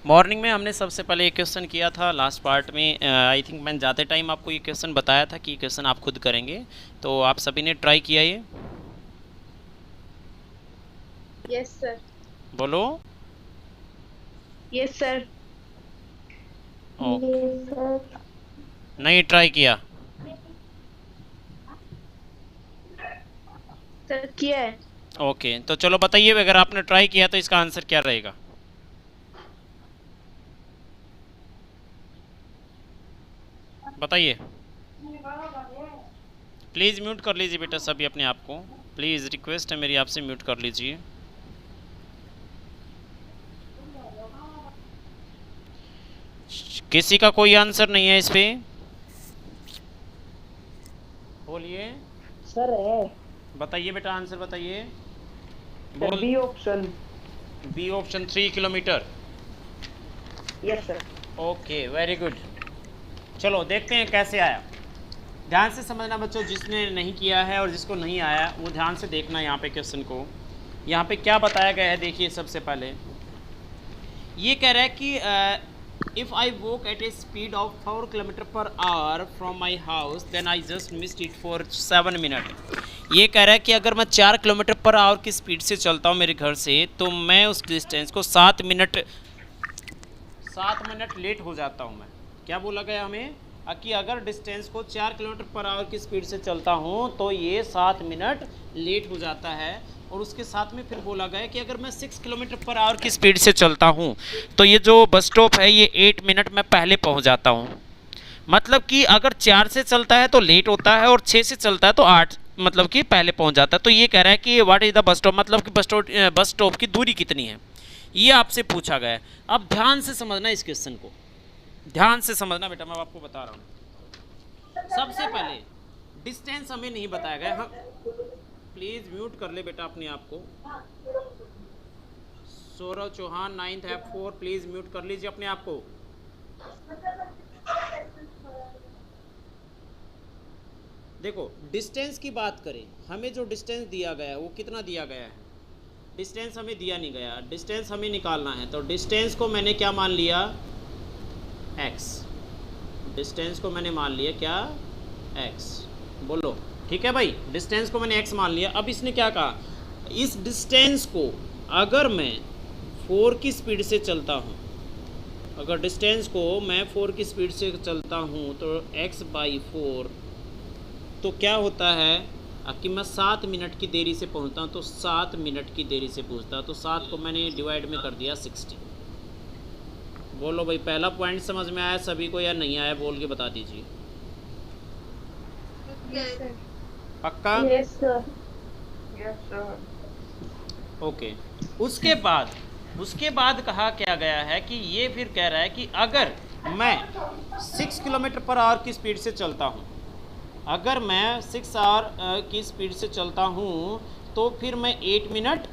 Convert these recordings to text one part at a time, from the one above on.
Morning में हमने सबसे पहले ये क्वेश्चन किया था लास्ट पार्ट में। आई थिंक मैंने जाते टाइम आपको ये क्वेश्चन बताया था कि ये क्वेश्चन आप खुद करेंगे, तो आप सभी ने ट्राई किया ये? Yes sir. बोलो। Yes sir. ओ, नहीं ट्राई किया? सर किया है। ओके, तो चलो बताइए, अगर आपने ट्राई किया तो इसका आंसर क्या रहेगा? बताइए। प्लीज़ म्यूट कर लीजिए बेटा सभी अपने आप को, प्लीज़ रिक्वेस्ट है मेरी आपसे, म्यूट कर लीजिए। किसी का कोई आंसर नहीं है इस पे? बोलिए। सर है। बताइए बेटा, आंसर बताइए। Sir B option. B option 3 kilometre. Yes sir. Okay, very good. चलो देखते हैं कैसे आया। ध्यान से समझना बच्चों, जिसने नहीं किया है और जिसको नहीं आया वो ध्यान से देखना यहाँ पे क्वेश्चन को। यहाँ पे क्या बताया गया है देखिए। सबसे पहले ये कह रहा है कि if I walk at a speed of 4 kilometre per hour from my house then I just missed it for 7 minute. ये कह रहा है कि अगर मैं 4 किलोमीटर पर आवर की स्पीड से चलता हूँ मेरे घर से, तो मैं उस डिस्टेंस को 7 मिनट लेट हो जाता हूँ मैं। क्या बोला गया हमें कि अगर डिस्टेंस को 4 किलोमीटर पर आवर की स्पीड से चलता हूँ तो ये 7 मिनट लेट हो जाता है। और उसके साथ में फिर बोला गया कि अगर मैं 6 किलोमीटर पर आवर की स्पीड से चलता हूँ तो ये जो बस स्टॉप है ये 8 मिनट में पहले पहुँच जाता हूँ। मतलब कि अगर 4 से चलता है तो लेट होता है और 6 से चलता है तो 8 मतलब कि पहले पहुँच जाता है। तो ये कह रहा है कि what is the bus stop, मतलब कि बस स्टॉप की दूरी कितनी है, ये आपसे पूछा गया है। अब ध्यान से समझना इस क्वेश्चन को, ध्यान से समझना बेटा, मैं आपको बता रहा हूँ। सबसे पहले डिस्टेंस हमें नहीं बताया गया। हम प्लीज़ म्यूट कर ले बेटा अपने आप को। Saurabh Chauhan 9th F4 please mute कर लीजिए अपने आप को। देखो डिस्टेंस की बात करें, हमें जो डिस्टेंस दिया गया है वो कितना दिया गया है? डिस्टेंस हमें दिया नहीं गया, डिस्टेंस हमें निकालना है। तो डिस्टेंस को मैंने क्या मान लिया? x। डिस्टेंस को मैंने मान लिया क्या? x। बोलो ठीक है भाई, डिस्टेंस को मैंने x मान लिया। अब इसने क्या कहा, इस डिस्टेंस को अगर मैं 4 की स्पीड से चलता हूँ, अगर डिस्टेंस को मैं 4 की स्पीड से चलता हूँ तो x/4, तो क्या होता है कि मैं 7 मिनट की देरी से पहुँचता हूँ। तो 7 मिनट की देरी से पहुँचता, तो 7 को मैंने डिवाइड में कर दिया 60। बोलो भाई, पहला पॉइंट समझ में आया सभी को या नहीं आया? बोल के बता दीजिए। पक्का? Yes sir. Yes sir. Okay. उसके बाद कहा क्या गया है कि ये फिर कह रहा है कि अगर मैं 6 किलोमीटर पर आवर की स्पीड से चलता हूँ, अगर मैं 6 आवर की स्पीड से चलता हूँ तो फिर मैं 8 मिनट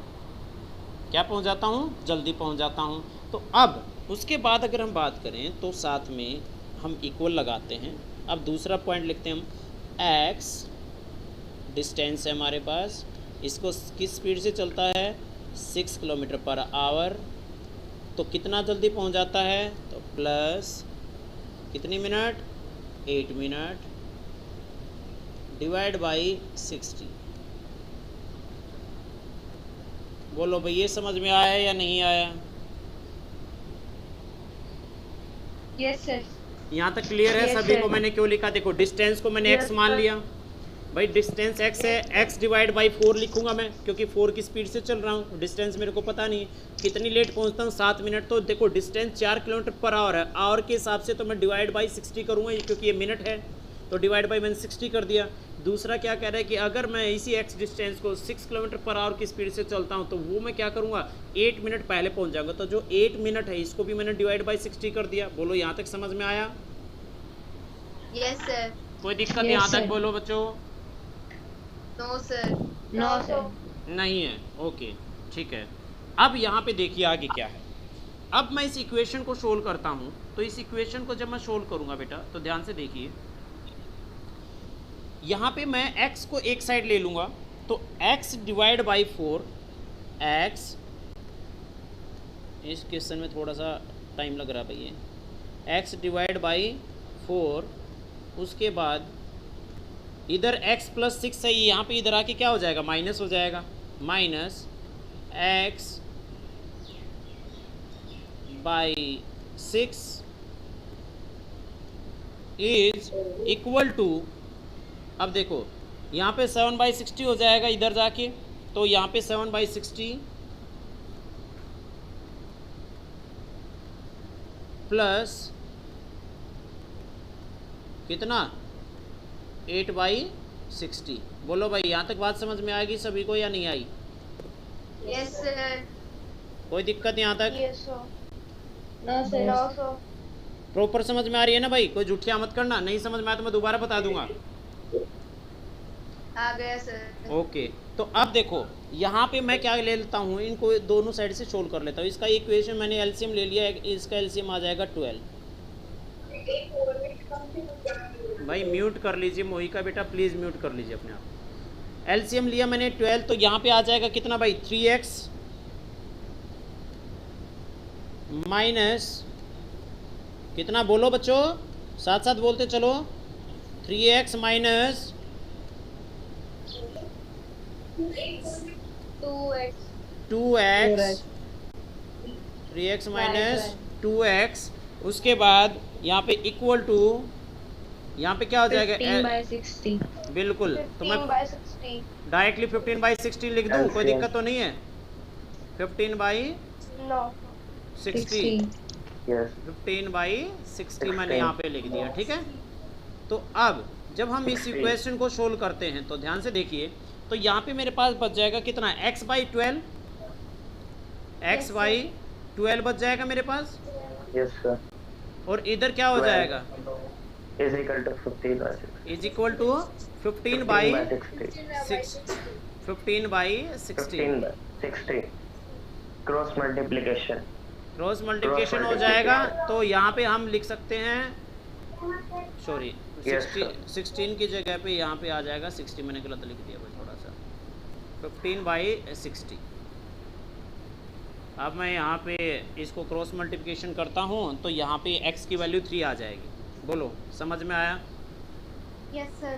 क्या पहुँच जाता हूँ? जल्दी पहुँच जाता हूँ। तो अब उसके बाद अगर हम बात करें तो साथ में हम इक्वल लगाते हैं। अब दूसरा पॉइंट लिखते हैं हम, x डिस्टेंस है हमारे पास, इसको किस स्पीड से चलता है? 6 किलोमीटर पर आवर। तो कितना जल्दी पहुंच जाता है? तो प्लस कितनी मिनट? 8 minute divide by 60। बोलो भाई, ये समझ में आया या नहीं आया? Yes sir. यहाँ तक क्लियर है सभी को? मैंने क्यों लिखा देखो, डिस्टेंस को मैंने x मान लिया भाई, डिस्टेंस x है, x डिवाइड बाई 4 लिखूंगा मैं, क्योंकि 4 की स्पीड से चल रहा हूँ। डिस्टेंस मेरे को पता नहीं कितनी लेट पहुँचता हूँ, 7 मिनट। तो देखो डिस्टेंस 4 किलोमीटर पर आवर है, आवर के हिसाब से तो मैं डिवाइड बाई 60 करूँगा क्योंकि ये मिनट है, तो डिवाइड बाई मैंने 60 कर दिया। दूसरा क्या कह रहा है कि अगर मैं इसी x डिस्टेंस को 6 किलोमीटर पर आवर की स्पीड से चलता हूँ तो वो मैं क्या करूँगा? 8 मिनट पहले पहुँच जाऊँगा। तो जो 8 मिनट है इसको भी मैंने डिवाइड बाई 60 कर दिया। बोलो यहाँ तक समझ में आया? Yes sir. कोई दिक्कत यहाँ तक? बोलो बच्चों। No sir. No sir. नहीं है? ओके ठीक है। अब यहाँ पे देखिए आगे क्या है। अब मैं इस इक्वेशन को सोल्व करता हूँ, तो इस इक्वेशन को जब मैं सोल्व करूँगा बेटा तो ध्यान से देखिए, यहाँ पे मैं x को एक साइड ले लूँगा तो x डिवाइड बाई 4, x इस क्वेश्चन में थोड़ा सा टाइम लग रहा भैया, x डिवाइड बाई 4, उसके बाद इधर x प्लस 6 है, यहाँ पे इधर आके क्या हो जाएगा, माइनस हो जाएगा, minus x by 6 is equal to, अब देखो यहाँ पे 7/60 हो जाएगा इधर जाके, तो यहाँ पे 7/60 प्लस कितना 8/60। बोलो भाई, यहाँ तक बात समझ में आएगी सभी को या नहीं आई? Yes sir. कोई दिक्कत यहाँ तक? Yes sir. No sir. No sir. Proper समझ में आ रही है ना भाई? कोई झूठिया मत करना, नहीं समझ में आया तो मैं दोबारा बता दूंगा। आ गया सर। ओके, तो अब देखो यहाँ पे मैं क्या ले लेता हूँ, इनको दोनों साइड से सोल्व कर लेता हूँ। इसका इक्वेशन मैंने एलसीएम ले लिया है, इसका एलसीएम आ जाएगा 12। भाई म्यूट कर लीजिए मोहिका बेटा, प्लीज़ म्यूट कर लीजिए अपने आप। एलसीएम लिया मैंने 12, तो यहाँ पे आ जाएगा कितना भाई, 3x माइनस कितना, बोलो बच्चों साथ साथ बोलते चलो, 3x minus 2x 3x minus 2x, उसके बाद यहाँ पे इक्वल टू, यहाँ पे क्या हो जाएगा 15/60। बिल्कुल, तो मैं डायरेक्टली 15/60 लिख दूँ, कोई दिक्कत तो नहीं है? 15/60 15/60 मैंने यहाँ पे लिख दिया, ठीक है। तो अब जब हम इस इक्वेशन को सोल्व करते हैं तो ध्यान से देखिए, तो यहाँ पे मेरे पास बच जाएगा कितना, x/12, x/12 बच जाएगा मेरे पास। Yes sir. और इधर क्या हो जाएगा, is equal to 15/6 is equal to 15/60 cross multiplication, cross multiplication हो जाएगा। तो यहाँ पे हम लिख सकते हैं, सॉरी 16 की जगह पे यहाँ पे आ जाएगा 60, मैंने गलत लिख दिया भाई थोड़ा सा, 15/60। अब मैं यहाँ पे इसको क्रॉस मल्टीप्लिकेशन करता हूँ, तो यहाँ पे x की वैल्यू 3 आ जाएगी। बोलो समझ में आया? Yes sir.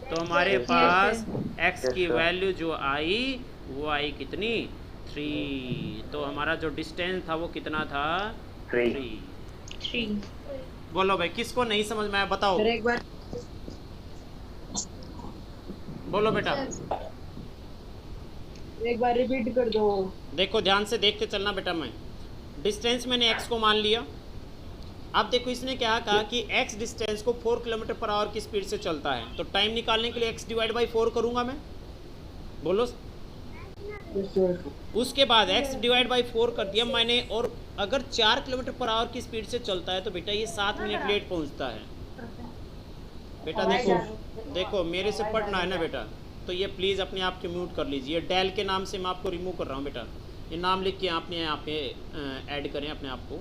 तो हमारे पास x की वैल्यू जो आई वो आई कितनी, 3। तो हमारा जो डिस्टेंस था वो कितना था, 3। बोलो भाई, किसको नहीं समझ में आया बताओ? एक बार बोलो बेटा, एक बार रिपीट कर दो। देखो ध्यान से देखते चलना बेटा। मैं डिस्टेंस मैंने x को मान लिया। अब देखो इसने क्या कहा कि x डिस्टेंस को 4 किलोमीटर पर आवर की स्पीड से चलता है, तो टाइम निकालने के लिए x डिवाइड बाई 4 करूंगा मैं। बोलो। उसके बाद x डिवाइड बाई 4 कर दिया मैंने, और अगर 4 किलोमीटर पर आवर की स्पीड से चलता है तो बेटा ये 7 मिनट लेट पहुंचता है। बेटा देखो मेरे से पढ़ना है ना बेटा, तो ये प्लीज़ अपने आप के म्यूट कर लीजिए। डेल के नाम से मैं आपको रिमूव कर रहा हूँ बेटा, ये नाम लिख के आपने यहाँ पे ऐड करें अपने आप को,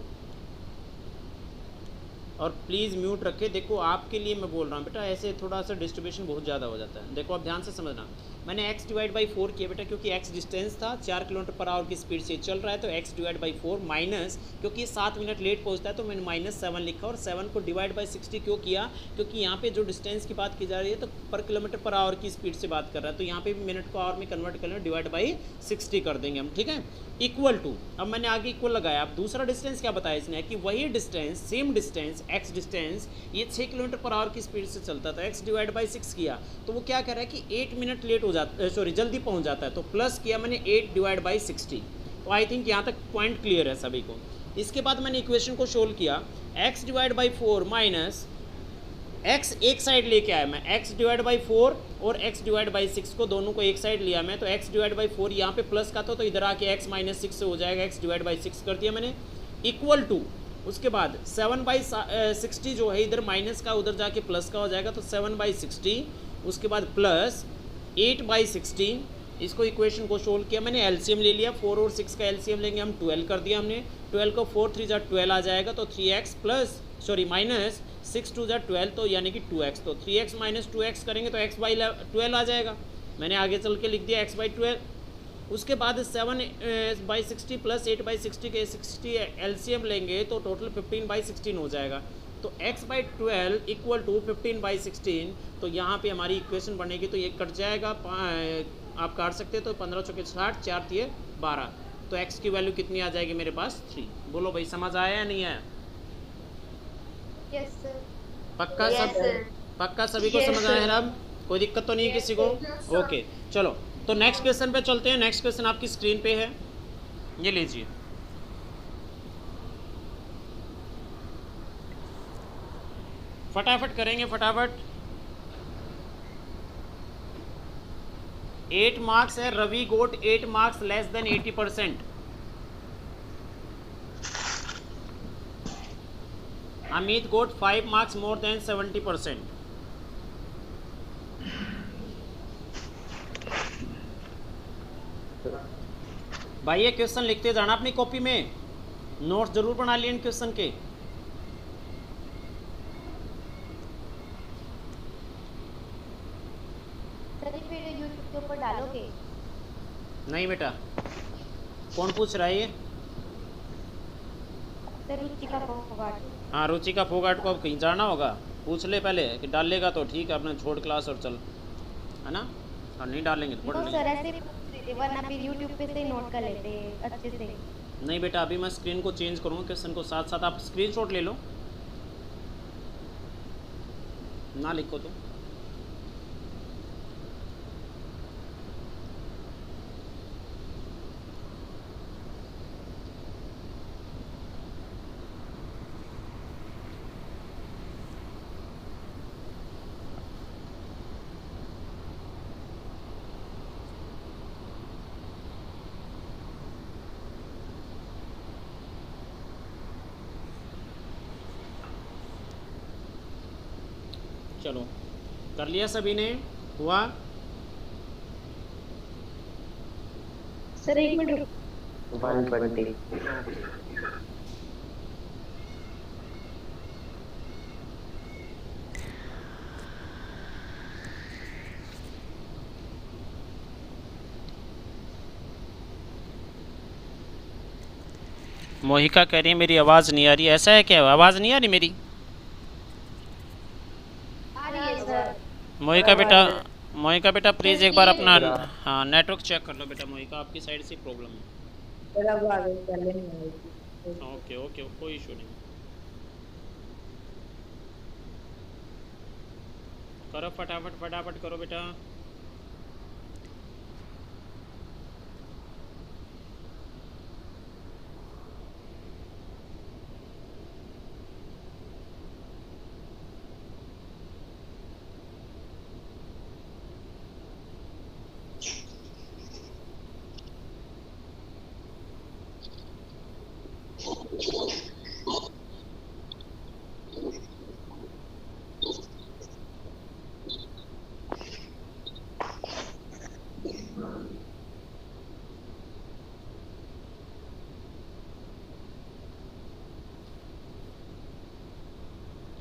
और प्लीज़ म्यूट रखें। देखो आपके लिए मैं बोल रहा हूँ बेटा, ऐसे थोड़ा सा डिस्ट्रीब्यूशन बहुत ज़्यादा हो जाता है। देखो आप ध्यान से समझना, मैंने x डिवाइड बाई 4 किया बेटा, क्योंकि x डिस्टेंस था, 4 किलोमीटर पर आवर की स्पीड से चल रहा है, तो x डिवाइड बाई 4 माइनस, क्योंकि 7 मिनट लेट पहुंचता है तो मैंने -7 लिखा, और 7 को डिवाइड बाई 60 क्यों किया, क्योंकि यहाँ पे जो डिस्टेंस की बात की जा रही है तो पर किलोमीटर पर आवर की स्पीड से बात कर रहा है, तो यहाँ पे भी मिनट को आवर में कन्वर्ट कर लें, डिवाइड बाई 60 कर देंगे हम, ठीक है। इक्वल टू, अब मैंने आगे इक्वल लगाया। अब दूसरा डिस्टेंस क्या बताया इसने, कि वही distance, same distance, x distance ये 6 किलोमीटर पर आवर की स्पीड से चलता था, x डिवाइड बाई 6 किया तो वो क्या कह रहा है कि 8 मिनट लेट हो जाता, सॉरी जल्दी पहुंच जाता है, तो प्लस किया मैंने 8 डिवाइड बाई 60। तो आई थिंक यहाँ तक पॉइंट क्लियर है सभी को। इसके बाद मैंने इक्वेशन को सोल्व किया, x divide by 4 minus x एक साइड लेके आया मैं, x डिवाइड बाई 4 और x डिवाइड बाई 6 को दोनों को एक साइड लिया मैं, तो x डिवाइड बाई 4 यहाँ पे प्लस का था, तो इधर आके x माइनस 6 से हो जाएगा, x डिवाइड बाई 6 कर दिया मैंने, इक्वल टू। उसके बाद 7/60 जो है इधर माइनस का, उधर जाके प्लस का हो जाएगा, तो 7/60, उसके बाद प्लस 8/60। इसको इक्वेशन को सोल्व किया मैंने, एलसीएम ले लिया, 4 और 6 का एलसीएम लेंगे हम, 12 कर दिया हमने। 12 को 4 3 जा 12 आ जाएगा, तो 3x प्लस सॉरी माइनस 6 2 जा 12, तो यानी कि 2x, तो 3x माइनस 2x करेंगे तो x/12 आ जाएगा। मैंने आगे चल के लिख दिया x/12, उसके बाद 7/60 प्लस 8/60 के 60 एलसीएम लेंगे तो टोटल 15/16 हो जाएगा। तो x/12 इक्वल टू 15/16। तो यहाँ पे हमारी इक्वेशन बनेगी, तो ये कट जाएगा, आप काट सकते हो, तो 15 चौके 60, 4 तिये 12। तो x की वैल्यू कितनी आ जाएगी मेरे पास 3। बोलो भाई समझ आया या नहीं आया? Yes sir. पक्का Yes, सब sir. पक्का सभी को Yes, समझ आया sir. ना? कोई दिक्कत तो नहीं है Yes, किसी को? sir. Yes, sir. ओके चलो, तो नेक्स्ट क्वेश्चन पे चलते हैं। नेक्स्ट क्वेश्चन आपकी स्क्रीन पे है, ये लीजिए। फटाफट करेंगे फटाफट। 8 मार्क्स है, Ravi got 8 marks less than 80%। Amit गोट 5 मार्क्स मोर देन 70%। भाई ये क्वेश्चन लिखते जाना अपनी कॉपी में, नोट्स जरूर बना लिए इन क्वेश्चन के। सर ये वीडियो यूट्यूब के ऊपर डालोगे? नहीं बेटा, कौन पूछ रहा है ये? सर रुचिका फोगाट। हाँ रुचिका फोगाट को अब कहीं जाना होगा, पूछ ले पहले कि डालेगा तो ठीक है, अपने छोड़ क्लास और चल, है ना? और नहीं डालेंगे तो पढ़ तो लेंगे। सर ऐसे भी पूछ रहे थे, वरना फिर यूट्यूब पे से नोट कर लेते अच्छे से। नहीं बेटा, अभी मैं स्क्रीन को चेंज करूँगा, क्वेश्चन को साथ साथ आप स्क्रीनशॉट ले लो, ना लिखो तो। चलो कर लिया सभी ने? हुआ? सर एक मिनट रुको। 120। मोहिका कह रही है मेरी आवाज़ नहीं आ रही। ऐसा है क्या, आवाज़ नहीं आ रही मेरी? आ रही है सर। मोहिका बेटा प्लीज़ एक बार अपना हाँ नेटवर्क चेक कर लो बेटा। मोहिका आपकी साइड से प्रॉब्लम है। ओके ओके कोई इशू नहीं। करो फटाफट फटाफट करो बेटा।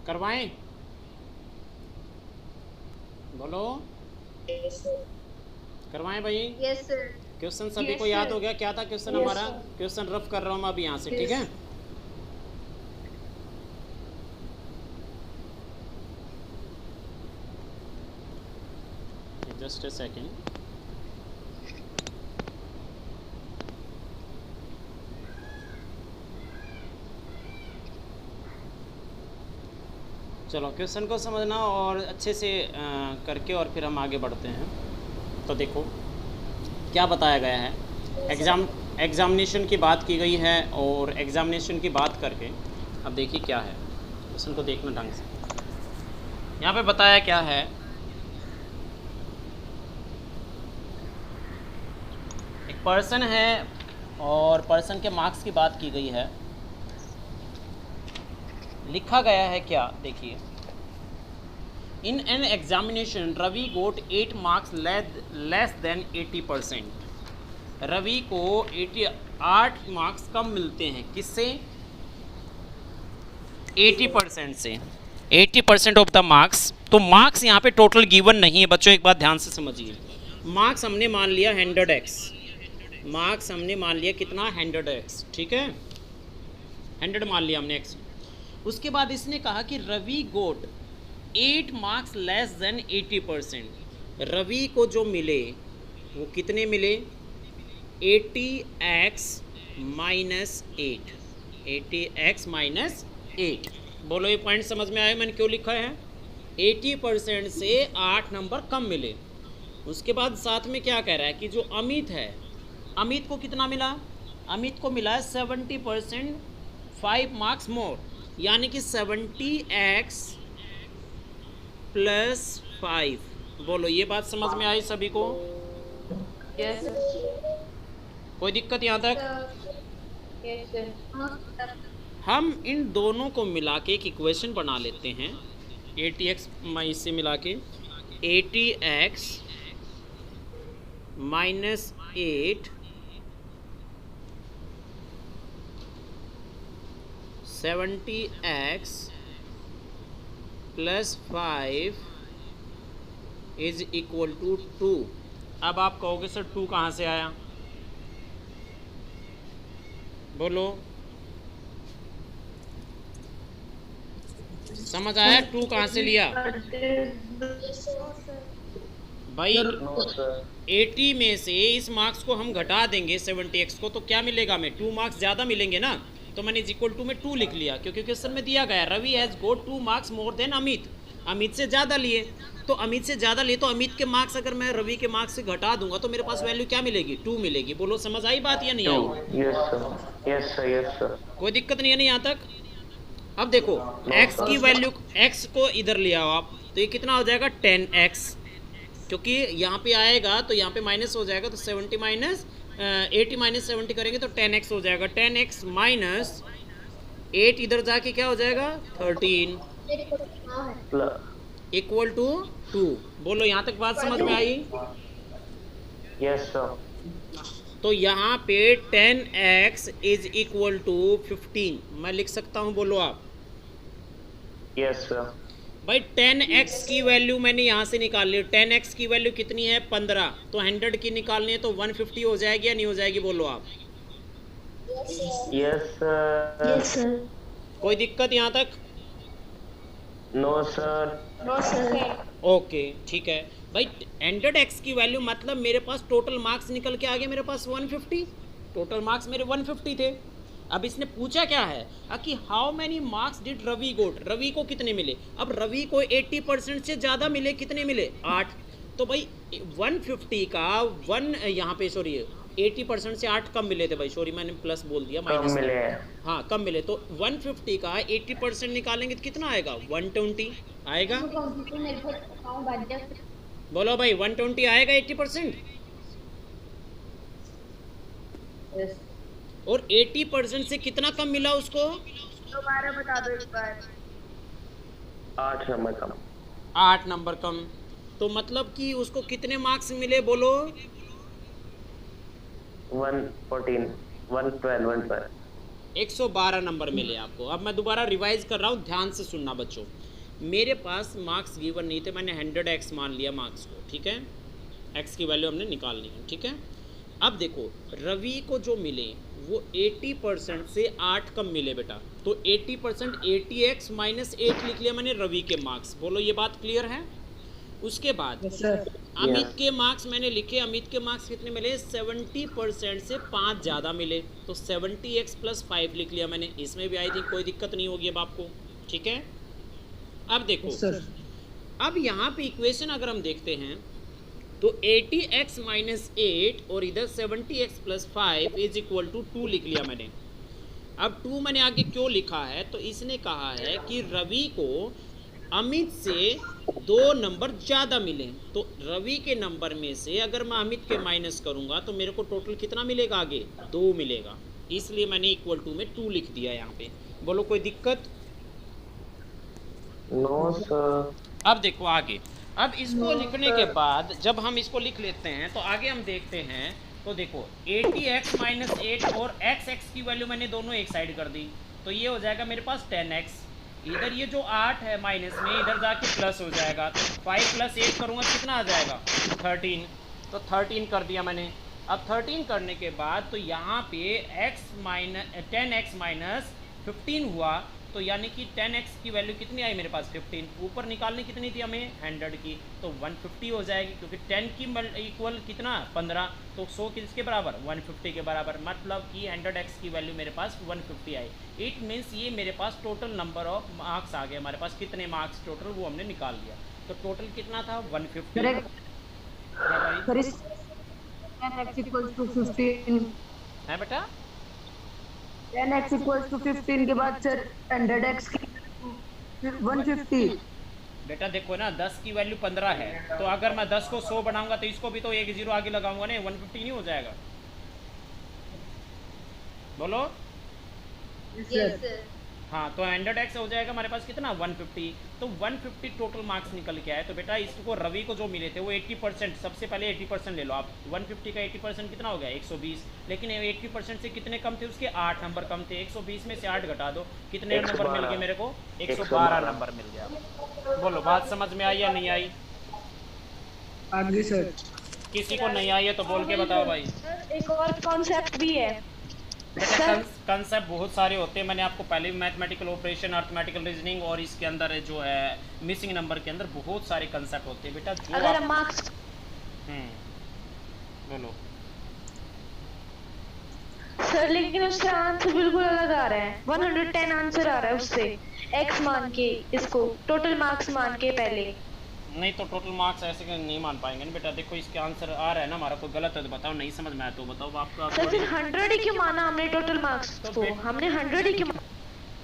करवाएं? बोलो करवाएं भाई? Yes sir. क्वेश्चन सभी Yes, को याद sir. हो गया? क्या था क्वेश्चन Yes, हमारा? sir. क्वेश्चन रफ कर रहा हूँ मैं अभी यहाँ से, ठीक है? Just a second. चलो क्वेश्चन को समझना और अच्छे से करके और फिर हम आगे बढ़ते हैं। तो देखो क्या बताया गया है। एग्जामिनेशन की बात की गई है और एग्जामिनेशन की बात करके अब देखिए क्या है, क्वेश्चन को देखना ढंग से। यहाँ पे बताया क्या है, एक पर्सन है और पर्सन के मार्क्स की बात की गई है। लिखा गया है क्या, देखिए, in an examination Ravi got 8 marks less than 80%। Ravi को 88 मार्क्स कम मिलते हैं, किससे? 80% से। 80% ऑफ द मार्क्स। तो मार्क्स यहाँ पे टोटल गिवन नहीं है बच्चों, एक बात ध्यान से समझिए। मार्क्स हमने मान लिया 100x, मार्क्स हमने मान लिया कितना 100x, ठीक है, 100 मान लिया हमने x। उसके बाद इसने कहा कि Ravi got 8 marks less than 80%। Ravi को जो मिले वो कितने मिले, 80x माइनस 8, 80x माइनस 8। बोलो ये पॉइंट समझ में आया मैंने क्यों लिखा है, 80% से 8 नंबर कम मिले। उसके बाद साथ में क्या कह रहा है कि जो अमित है, अमित को कितना मिला, अमित को मिला है 70%, 5 मार्क्स मोर, यानी कि 70x प्लस 5। बोलो ये बात समझ में आई सभी को? यस कोई दिक्कत यहाँ तक? सर। हम इन दोनों को मिला के एक इक्वेशन बना लेते हैं, 80x मैं इससे मिला के 80x minus 8 70x plus 5 is equal to 2। अब आप कहोगे सर 2 कहाँ से आया, बोलो समझ आया 2 कहाँ से लिया? भाई नो सर 80 में से इस मार्क्स को हम घटा देंगे 70x को, तो क्या मिलेगा हमें, 2 मार्क्स ज़्यादा मिलेंगे ना। तो मैंने इज इक्वल टू में 2 लिख लिया, क्योंकि क्वेश्चन में दिया गया Ravi has got 2 marks more than Amit, Amit से ज़्यादा लिए। तो अमित से ज़्यादा लिए तो अमित के मार्क्स अगर मैं रवि के मार्क्स से घटा दूंगा तो मेरे पास वैल्यू क्या मिलेगी, 2 मिलेगी। बोलो समझ आई बात या नहीं आई? Yes sir, yes sir, yes sir. कोई दिक्कत नहीं है ना यहाँ तक? अब देखो x की वैल्यू, x को इधर ले आओ आप, तो ये कितना हो जाएगा 10x, क्योंकि यहाँ पे आएगा तो यहाँ पे माइनस हो जाएगा, तो 70 माइनस 80 माइनस 70 करेंगे तो 10x हो जाएगा। 10x माइनस 8 इधर जाके क्या हो जाएगा 13 इक्वल टू 2। बोलो यहाँ तक बात समझ में आई? Yes sir. तो यहाँ पे 10x इज इक्वल टू 15 मैं लिख सकता हूँ, बोलो आप? Yes sir. भाई 10x की वैल्यू मैंने यहाँ से निकाल ली, 10x की वैल्यू कितनी है 15, तो 100 की निकालनी है तो 150 हो जाएगी या नहीं हो जाएगी, बोलो आप? Yes sir. कोई दिक्कत यहाँ तक? No sir. ओके ठीक है भाई, 100x की वैल्यू मतलब मेरे पास टोटल मार्क्स निकल के आ गए मेरे पास 150, टोटल मार्क्स मेरे 150 थे। अब इसने पूछा क्या है कि how many marks did Ravi got, Ravi को कितने मिले। अब रवि को 80% से ज़्यादा मिले, कितने मिले 8। तो भाई 150 का 1 यहाँ पे सॉरी 80% से 8 कम मिले थे भाई, सॉरी मैंने प्लस बोल दिया, माइनस मिले हैं। हाँ कम मिले। तो 150 का 80% निकालेंगे तो कितना आएगा 120 आएगा। बोलो भाई 120 आएगा 80%, और 80% से कितना कम मिला उसको, दोबारा बता दो एक बार। 8 नंबर कम। 8 नंबर कम। तो मतलब कि उसको कितने मार्क्स मिले, बोलो 114 112 112 112 नंबर मिले आपको। अब मैं दोबारा रिवाइज कर रहा हूँ, ध्यान से सुनना बच्चों। मेरे पास मार्क्स गिवन नहीं थे, मैंने 100x मान लिया मार्क्स को, ठीक है, x की वैल्यू हमने निकालनी है, ठीक है। अब देखो रवि को जो मिले वो 80% से 8 कम मिले बेटा, तो 80% 80x माइनस 8 लिख लिया मैंने रवि के मार्क्स। बोलो ये बात क्लियर है? उसके बाद अमित के मार्क्स मैंने लिखे, अमित के मार्क्स कितने मिले 70% से 5 ज़्यादा मिले, तो 70x प्लस 5 लिख लिया मैंने। इसमें भी आई थी, कोई दिक्कत नहीं होगी अब आपको, ठीक है। अब देखो अब यहाँ पे इक्वेशन अगर हम देखते हैं तो 80x माइनस 8 और इधर 70x plus 5 is equal to 2 लिख लिया मैंने। अब 2 मैंने आगे क्यों लिखा है, तो इसने कहा है कि रवि को अमित से 2 नंबर ज़्यादा मिले, तो रवि के नंबर में से अगर मैं अमित के माइनस करूँगा तो मेरे को टोटल कितना मिलेगा, आगे 2 मिलेगा, इसलिए मैंने इक्वल टू में 2 लिख दिया यहाँ पे। बोलो कोई दिक्कत? No sir. अब देखो आगे, अब इसको लिखने के बाद जब हम इसको लिख लेते हैं तो आगे हम देखते हैं, तो देखो 80x माइनस 8 और x की वैल्यू मैंने दोनों एक साइड कर दी, तो ये हो जाएगा मेरे पास 10x। इधर ये जो 8 है माइनस में, इधर जाके प्लस हो जाएगा, तो 5 प्लस 8 करूँगा कितना आ जाएगा 13, तो 13 कर दिया मैंने। अब 13 करने के बाद तो यहाँ पे टेन एक्स माइनस 15 हुआ, तो यानी कि 10x की वैल्यू कितनी आई मेरे पास 15, ऊपर निकालनी कितनी थी हमें 100 की, तो 150 हो जाएगी, क्योंकि 10 की इक्वल कितना 15, तो 100 किसके बराबर 150 के बराबर, मतलब कि 100x की वैल्यू मेरे पास 150 आई। इट मीन्स ये मेरे पास टोटल नंबर ऑफ मार्क्स आ गए, हमारे पास कितने मार्क्स टोटल वो हमने निकाल लिया, तो टोटल कितना था 150। क्या भाई 10x equals to 15 है बेटा? 10x equals to 15 के बाद सर 100x की 150। बेटा देखो ना 10 की वैल्यू 15 है, तो अगर मैं 10 को 100 बनाऊंगा तो इसको भी तो एक जीरो आगे लगाऊंगा ना, 150 नहीं हो जाएगा? बोलो। Yes sir. हाँ, तो 100x हो जाएगा हमारे पास कितना 150, तो 150 टोटल मार्क्स निकल के आए। तो बेटा इसको रवि को जो मिले थे वो 80%, सबसे पहले 80% ले लो आप, 150 का 80% कितना हो गया 120, लेकिन 80% से कितने कम थे उसके 8 नंबर कम थे, 120 में से 8 घटा दो, कितने नंबर मिल गए मेरे को 112 नंबर मिल गया। बोलो बात समझ में आई या नहीं आई? आगे सर किसी को नहीं आई है तो बोल के बताओ भाई। एक और कॉन्सेप्ट भी है बेटा कंसेप्ट बहुत सारे होते हैं, मैंने आपको पहले भी मैथमेटिकल ऑपरेशन, अर्थमेटिकल रीजनिंग और इसके अंदर जो है मिसिंग नंबर के अंदर बहुत सारे कंसेप्ट होते हैं बेटा, जो अगर आप... हम मार्क्स बोलो सर, लेकिन उसका आंसर बिल्कुल अलग आ रहा है, 110 आंसर आ रहा है उससे, x मान के, इसको टोटल मार्क्स मान के पहले। नहीं तो टोटल मार्क्स ऐसे नहीं मान पाएंगे ना बेटा, देखो इसके आंसर आ रहा है ना हमारा, कोई गलत है तो बताओ, नहीं समझ में आया तो बताओ आपका। सर फिर 100 ही क्यों माना हमने टोटल मार्क्स तो को, हमने 100 ही क्यों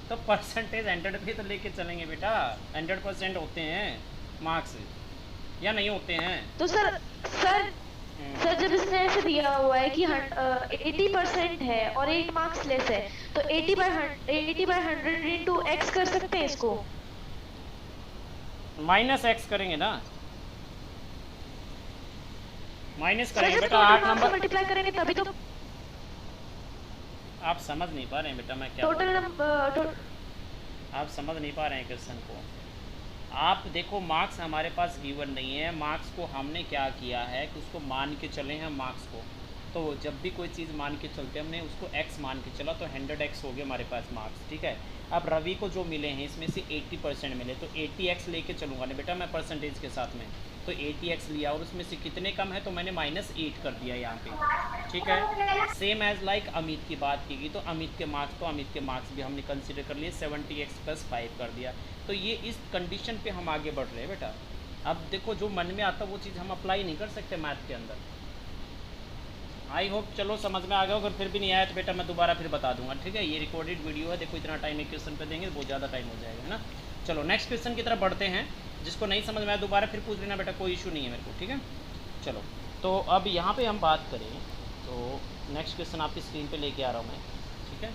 तो परसेंटेज 100 पे तो लेके चलेंगे बेटा, 100% होते हैं मार्क्स या नहीं होते हैं? तो सर जब इसने ऐसे दिया हुआ है कि 80% है और 8 मार्क्स लेस है, तो 80/100 इंटू x कर सकते हैं इसको, माइनस एक्स करेंगे ना, माइनस सर करेंगे जब बेटा, टोटल 8 मार्क्स नंबर मल्टीप्लाई करेंगे तभी तो आप समझ नहीं पा रहे हैं बेटा, मैं क्या टोटल नंबर आप समझ नहीं पा रहे हैं क्वेश्चन को। आप देखो मार्क्स हमारे पास गिवन नहीं है, मार्क्स को हमने क्या किया है कि उसको मान के चले हैं मार्क्स को, तो जब भी कोई चीज़ मान के चलते हैं हमने उसको x मान के चला, तो 100x हो गए हमारे पास मार्क्स, ठीक है। अब रवि को जो मिले हैं इसमें से 80% मिले, तो 80x लेके चलूँगा ना बेटा मैं परसेंटेज के साथ में, तो 80x लिया और उसमें से कितने कम है तो मैंने -8 कर दिया यहाँ पे, ठीक है। सेम एज लाइक अमित की बात की गई, तो अमित के मार्क्स भी हमने कंसिडर कर लिए, 70x + 5 कर दिया, तो ये इस कंडीशन पे हम आगे बढ़ रहे हैं बेटा। अब देखो जो मन में आता वो चीज़ हम अप्लाई नहीं कर सकते मैथ के अंदर। आई होप चलो समझ में आ गया, अगर फिर भी नहीं आया तो बेटा मैं दोबारा फिर बता दूंगा, ठीक है। ये रिकॉर्डेड वीडियो है, देखो इतना टाइम एक क्वेश्चन पे देंगे बहुत ज़्यादा टाइम हो जाएगा, है ना। चलो नेक्स्ट क्वेश्चन की तरफ बढ़ते हैं, जिसको नहीं समझ में आया दोबारा फिर पूछ लेना बेटा, कोई इशू नहीं है मेरे को, ठीक है। चलो तो अब यहाँ पे हम बात करें तो नेक्स्ट क्वेश्चन आपकी स्क्रीन पे लेके आ रहा हूँ मैं, ठीक है।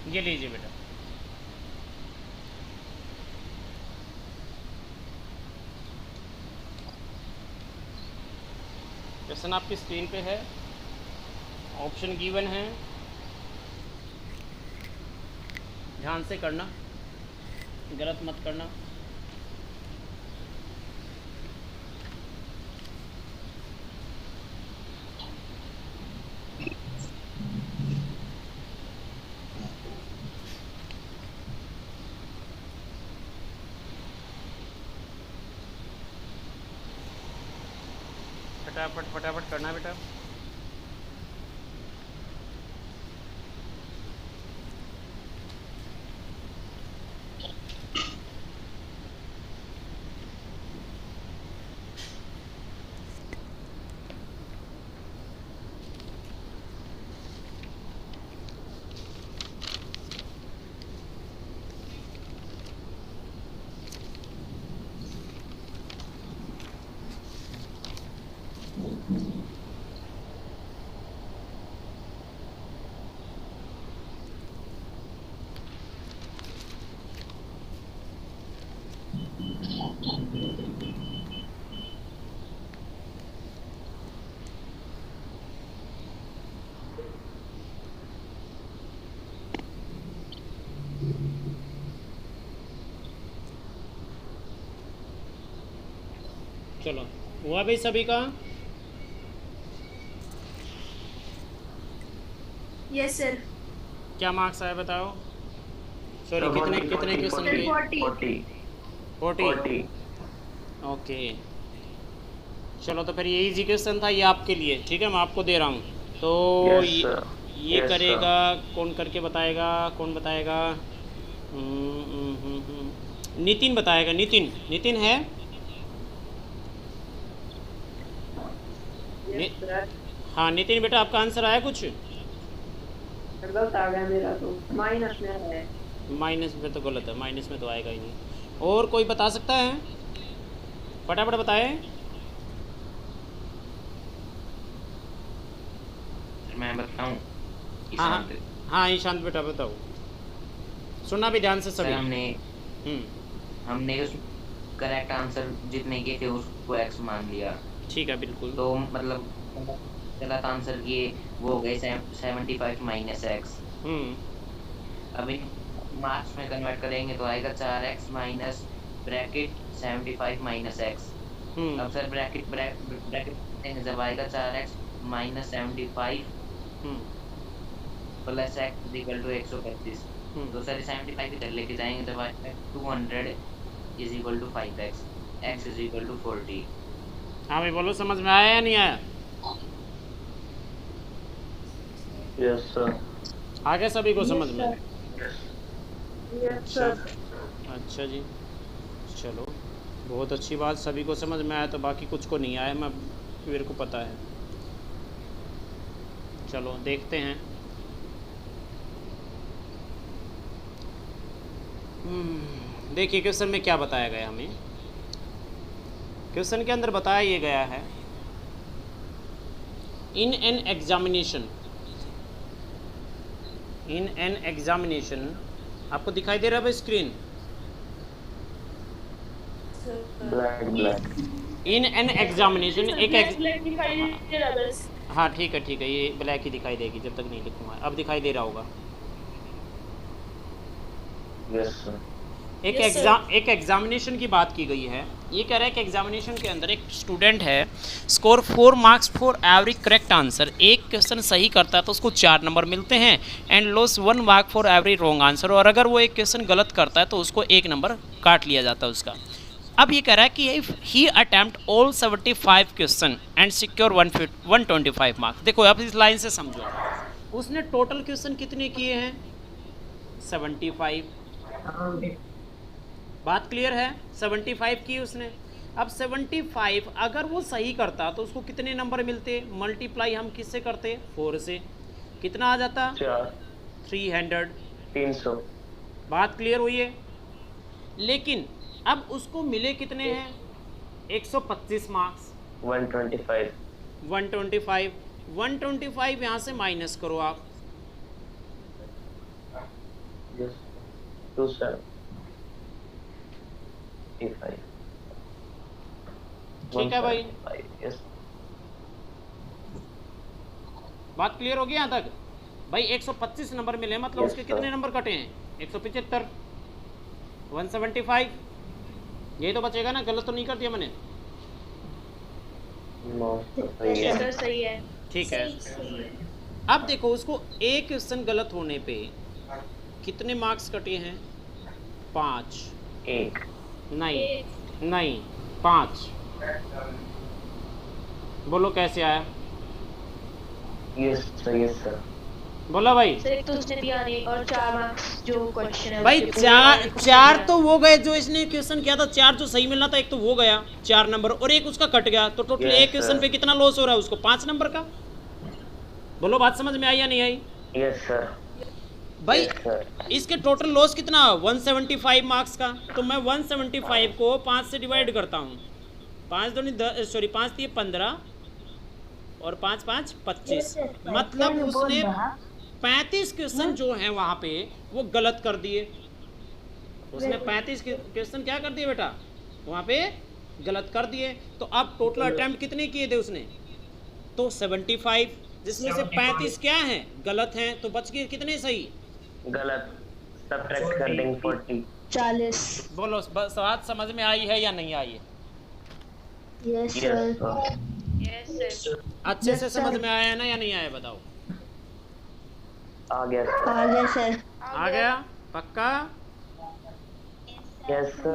ये लीजिए बेटा, क्वेश्चन आपकी स्क्रीन पे है, ऑप्शन गिवन है, ध्यान से करना, गलत मत करना। फटाफट करना बेटा। चलो हुआ भाई सभी का? Yes sir. क्या मार्क्स आए बताओ? सॉरी कितने कितने क्वेश्चन के? 40 40। ओके चलो तो फिर ये इजी क्वेश्चन था ये आपके लिए, ठीक है मैं आपको दे रहा हूँ। तो Yes, ये, sir. ये Yes, करेगा कौन करके बताएगा? कौन बताएगा? नितिन बताएगा। नितिन, नितिन है? हाँ नितिन बेटा आपका आंसर आया कुछ? गलत आ गया मेरा तो, माइनस में है। माइनस में तो गलत है, माइनस में तो आएगा ही नहीं। और कोई बता सकता है? फटाफट बताए। मैं बताऊं? हाँ हाँ ईशांत बेटा बताओ, सुनना भी ध्यान से सर सभी। हमने उस करेक्ट आंसर जितने के थे उसको एक्स मान लिया, ठीक है बिल्कुल। तो मतलब गलत आंसर ये वो हो गए 75 माइनस एक्स। अभी मार्क्स में कन्वर्ट करेंगे तो आएगा 4x minus bracket 75 minus x. अब सर ब्रैकेट ब्रैकेट जब आएगा 4x minus 75 plus x equal to 125, तो सर 75 इधर लेके जाएंगे जब आएगा 200 is equal to 5x, x is equal to 40। हाँ भाई बोलो, समझ में आया या नहीं आया? Yes sir. आ गया सभी को समझ में? Yes sir. अच्छा जी चलो बहुत अच्छी बात, सभी को समझ में आया तो बाकी कुछ को नहीं आया, मैं मेरे को पता है। चलो देखते हैं। देखिए क्वेश्चन में क्या बताया गया हमें। क्वेश्चन के अंदर बताया ये गया है, इन एन एग्जामिनेशन आपको दिखाई दे रहा है भाई screen? Black in an examination एक हाँ ठीक है ये ब्लैक ही दिखाई देगी जब तक नहीं लिखूंगा। अब दिखाई दे रहा होगा। Yes sir. एक एग्जामिनेशन की बात की गई है। ये कह रहा है कि एग्जामिनेशन के अंदर एक स्टूडेंट है, score 4 marks for every correct answer. एक क्वेश्चन सही करता है तो उसको 4 नंबर मिलते हैं, and loss 1 mark for every wrong answer. और अगर वो एक क्वेश्चन गलत करता है तो उसको 1 नंबर काट लिया जाता है उसका। अब ये कह रहा है कि if he attempt all 75 question and secure 125 marks. देखो अब इस लाइन से समझो, उसने टोटल क्वेश्चन कितने किए हैं? 75। बात क्लियर है? 75 की उसने। अब 75 अगर वो सही करता तो उसको कितने नंबर मिलते? मल्टीप्लाई हम किससे करते? 4 से। कितना आ जाता? 300। बात क्लियर हुई है? लेकिन अब उसको मिले कितने हैं? 125 मार्क्स। 125 यहाँ से माइनस करो आप। ठीक है भाई, बात क्लियर होगी यहाँ तक? भाई 125 नंबर मिले मतलब उसके कितने नंबर कटे हैं? 175, 175, यही तो बचेगा ना? गलत तो नहीं कर दिया मैंने? सही है। ठीक है। अब देखो उसको एक क्वेश्चन गलत होने पे कितने मार्क्स कटे हैं? 5। नहीं 5। बोलो कैसे आया? Yes sir. बोला भाई। एक तो उसने दिया नहीं, और 4 मार्क्स जो क्वेश्चन है भाई चार तो वो गए जो इसने क्वेश्चन किया था। 4 जो सही मिलना था एक तो वो गया 4 नंबर, और एक उसका कट गया, तो टोटल एक क्वेश्चन पे कितना लॉस हो रहा है उसको? 5 नंबर का। बोलो बात समझ में आई या नहीं आई? Yes sir. भाई इसके टोटल लॉस कितना? 175 मार्क्स का। तो मैं 175 को 5 से डिवाइड करता हूँ। 5 दूनी 5 दिए 15 और 5 5 25। मतलब उसने 35 क्वेश्चन जो हैं वहाँ पे वो गलत कर दिए। उसने 35 क्वेश्चन क्या कर दिए बेटा? वहाँ पे गलत कर दिए। तो अब टोटल अटेम्प्ट कितने किए थे उसने? तो 75, जिसमें से 35 क्या हैं? गलत हैं। तो बच गए कितने सही? गलत। सब्ट्रैक्ट कर देंगे 40। 40। बोलो बात समझ में आई है या नहीं आई है? Yes Yes, sir. sir. Yes, sir. अच्छे Yes, से sir. समझ में आया ना या नहीं आया बताओ? आ गया sir. आ गया सर। आ गया? पक्का? Yes, sir.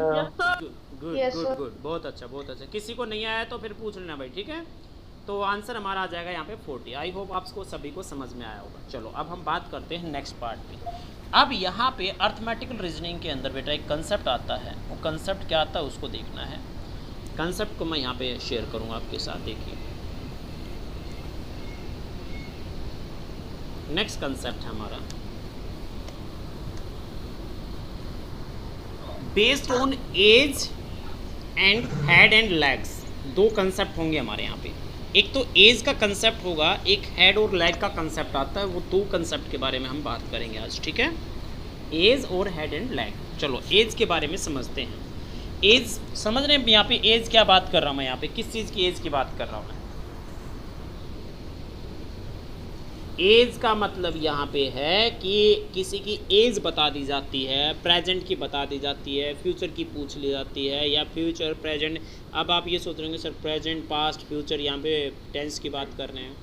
Good Yes, good sir. Good, बहुत अच्छा बहुत अच्छा। किसी को नहीं आया तो फिर पूछ लेना भाई, ठीक है? तो आंसर हमारा आ जाएगा यहाँ पे 40। आई होप आपको सभी को समझ में आया होगा। चलो अब हम बात करते हैं नेक्स्ट पार्ट पे। अब यहाँ पे अर्थमेटिकल रीजनिंग के अंदर बेटा एक कंसेप्ट आता है, वो कंसेप्ट क्या आता है उसको देखना है। कंसेप्ट को मैं यहाँ पे शेयर करूँगा आपके साथ, देखिए। नेक्स्ट कंसेप्ट है हमारा based on age and head and legs. दो कंसेप्ट होंगे हमारे यहाँ पे, एक तो एज का कंसेप्ट होगा, एक हेड और लेग का कंसेप्ट आता है। वो दो कंसेप्ट के बारे में हम बात करेंगे आज, ठीक है? एज और हेड एंड लेग। चलो एज के बारे में समझते हैं। एज समझ रहे हैं यहाँ पे एज क्या बात कर रहा हूँ मैं, यहाँ पे किस चीज़ की एज की बात कर रहा हूँ मैं? एज का मतलब यहाँ पे है कि किसी की एज बता दी जाती है, प्रेजेंट की बता दी जाती है, फ्यूचर की पूछ ली जाती है, या फ्यूचर प्रेजेंट। अब आप ये सोच रहे होंगे सर प्रेजेंट पास्ट फ्यूचर, यहाँ पे टेंस की बात कर रहे हैं।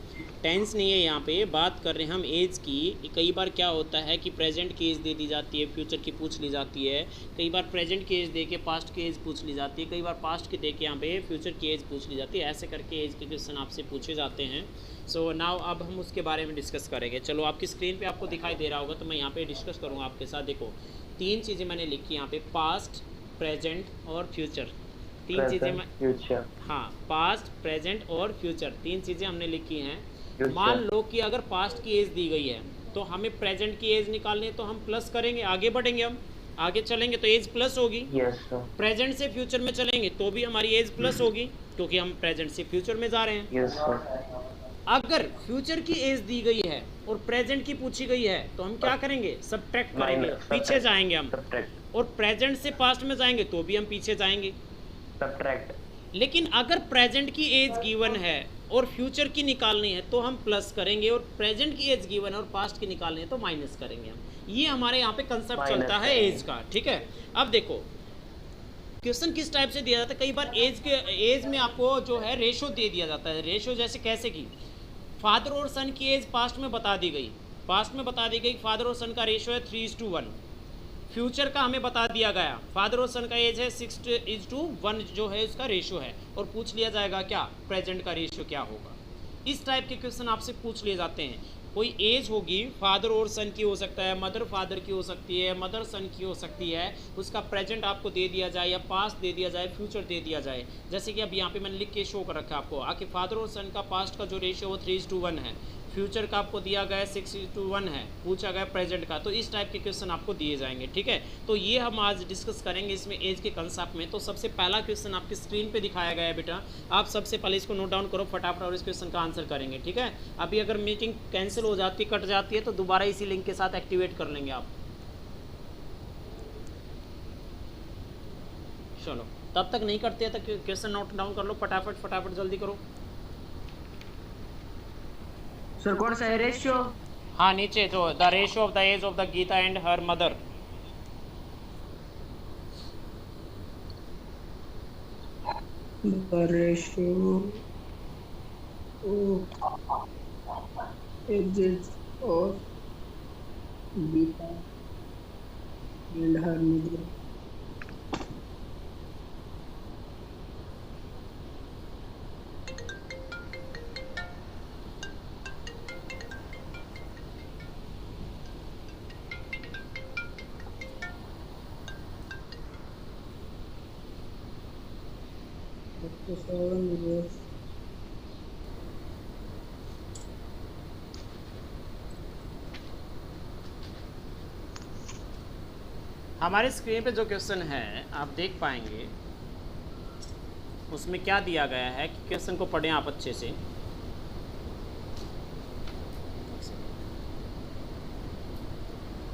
टेंस नहीं है, यहाँ पे बात कर रहे हैं हम एज की। कई बार क्या होता है कि प्रेजेंट की एज दे दी जाती है, फ्यूचर की पूछ ली जाती है। कई बार प्रेजेंट की एज दे के पास्ट की एज पूछ ली जाती है, कई बार पास्ट की दे के यहाँ पे फ्यूचर की एज पूछ ली जाती है। ऐसे करके एज के क्वेश्चन आपसे पूछे जाते हैं। सो नाउ अब हम उसके बारे में डिस्कस करेंगे। चलो आपकी स्क्रीन पे आपको दिखाई दे रहा होगा, तो मैं यहाँ पे डिस्कस करूँगा आपके साथ। देखो 3 चीज़ें मैंने लिखी यहाँ पे, पास्ट, प्रेजेंट और फ्यूचर। 3 चीज़ें मैं, Future. हाँ, पास्ट, प्रेजेंट और फ्यूचर 3 चीज़ें हमने लिखी हैं। Future. मान लो कि अगर पास्ट की एज दी गई है तो हमें प्रेजेंट की एज निकालनी है, तो हम प्लस करेंगे, आगे बढ़ेंगे, हम आगे चलेंगे तो एज प्लस होगी। Yes, sir. प्रेजेंट से फ्यूचर में चलेंगे तो भी हमारी एज प्लस होगी, क्योंकि हम प्रेजेंट से फ्यूचर में जा रहे हैं। Yes, sir. अगर फ्यूचर की एज दी गई है और प्रेजेंट की पूछी गई है तो हम क्या करेंगे? सब्ट्रैक्ट करेंगे, Minus, पीछे subtract. जाएंगे हम। Subtract. और प्रेजेंट से पास्ट में जाएंगे तो भी हम पीछे जाएंगे। Subtract. लेकिन अगर प्रेजेंट की एज गिवन है और फ्यूचर की निकालनी है तो हम प्लस करेंगे, और प्रेजेंट की एज गिवन है और पास्ट की निकालनी है तो माइनस करेंगे हम। ये हमारे यहाँ पे कंसेप्ट Minus चलता है करेंगे। एज का, ठीक है? अब देखो क्वेश्चन किस टाइप से दिया जाता है। कई बार एज में आपको जो है रेशो दे दिया जाता है। रेशो जैसे कैसे की फादर और सन की एज पास्ट में बता दी गई, पास्ट में बता दी गई फादर और सन का रेशो है 3:1। फ्यूचर का हमें बता दिया गया फादर और सन का एज है 6:1 जो है इसका रेशो है, और पूछ लिया जाएगा क्या प्रेजेंट का रेशो क्या होगा। इस टाइप के क्वेश्चन आपसे पूछ लिए जाते हैं। कोई एज होगी, फादर और सन की हो सकता है, मदर फादर की हो सकती है, मदर सन की हो सकती है, उसका प्रेजेंट आपको दे दिया जाए या पास्ट दे दिया जाए, फ्यूचर दे दिया जाए। जैसे कि अब यहाँ पे मैंने लिख के शो कर रखा है आपको, आके फादर और सन का पास्ट का जो रेशियो वो 3:1 है, फ्यूचर का आपको दिया गया 6:1 है, पूछा गया प्रेजेंट का। तो इस टाइप के क्वेश्चन आपको दिए जाएंगे, ठीक है? तो ये हम आज डिस्कस करेंगे इसमें एज के कंसेप्ट में। तो सबसे पहला क्वेश्चन आपकी स्क्रीन पे दिखाया गया है बेटा, आप सबसे पहले इसको नोट डाउन करो फटाफट और इस क्वेश्चन का आंसर करेंगे, ठीक है? अभी अगर मीटिंग कैंसिल हो जाती है, कट जाती है, तो दोबारा इसी लिंक के साथ एक्टिवेट कर लेंगे आप। चलो तब तक नहीं करते हैं तो क्वेश्चन नोट डाउन कर लो फटाफट फटाफट, जल्दी करो। सर कौन सा है रेशियो? हाँ नीचे जो the ratio of the age of the Gita and her mother. The ratio of ages of Gita and her mother. Up to 7 years. हमारे स्क्रीन पे जो क्वेश्चन है आप देख पाएंगे, उसमें क्या दिया गया है कि क्वेश्चन को पढ़ें आप अच्छे से।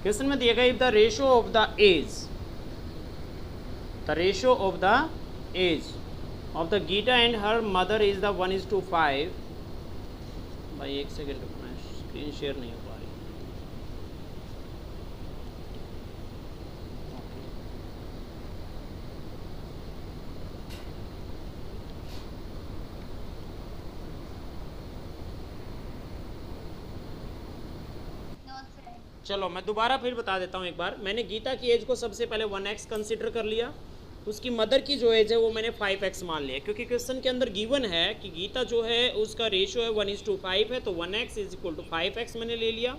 क्वेश्चन में दिया गया if the ratio of the age, the ratio of the age of the Gita and her mother is the 1:5। भाई एक सेकेंड रुकना, स्क्रीन शेयर नहीं हो पा रही। चलो मैं दोबारा फिर बता देता हूँ एक बार। मैंने गीता की एज को सबसे पहले 1x कंसिडर कर लिया, उसकी मदर की जो एज है वो मैंने 5x मान लिया, क्योंकि क्वेश्चन के अंदर गिवन है कि गीता जो है उसका रेशियो है 1:5 है, तो 1x = 5x मैंने ले लिया।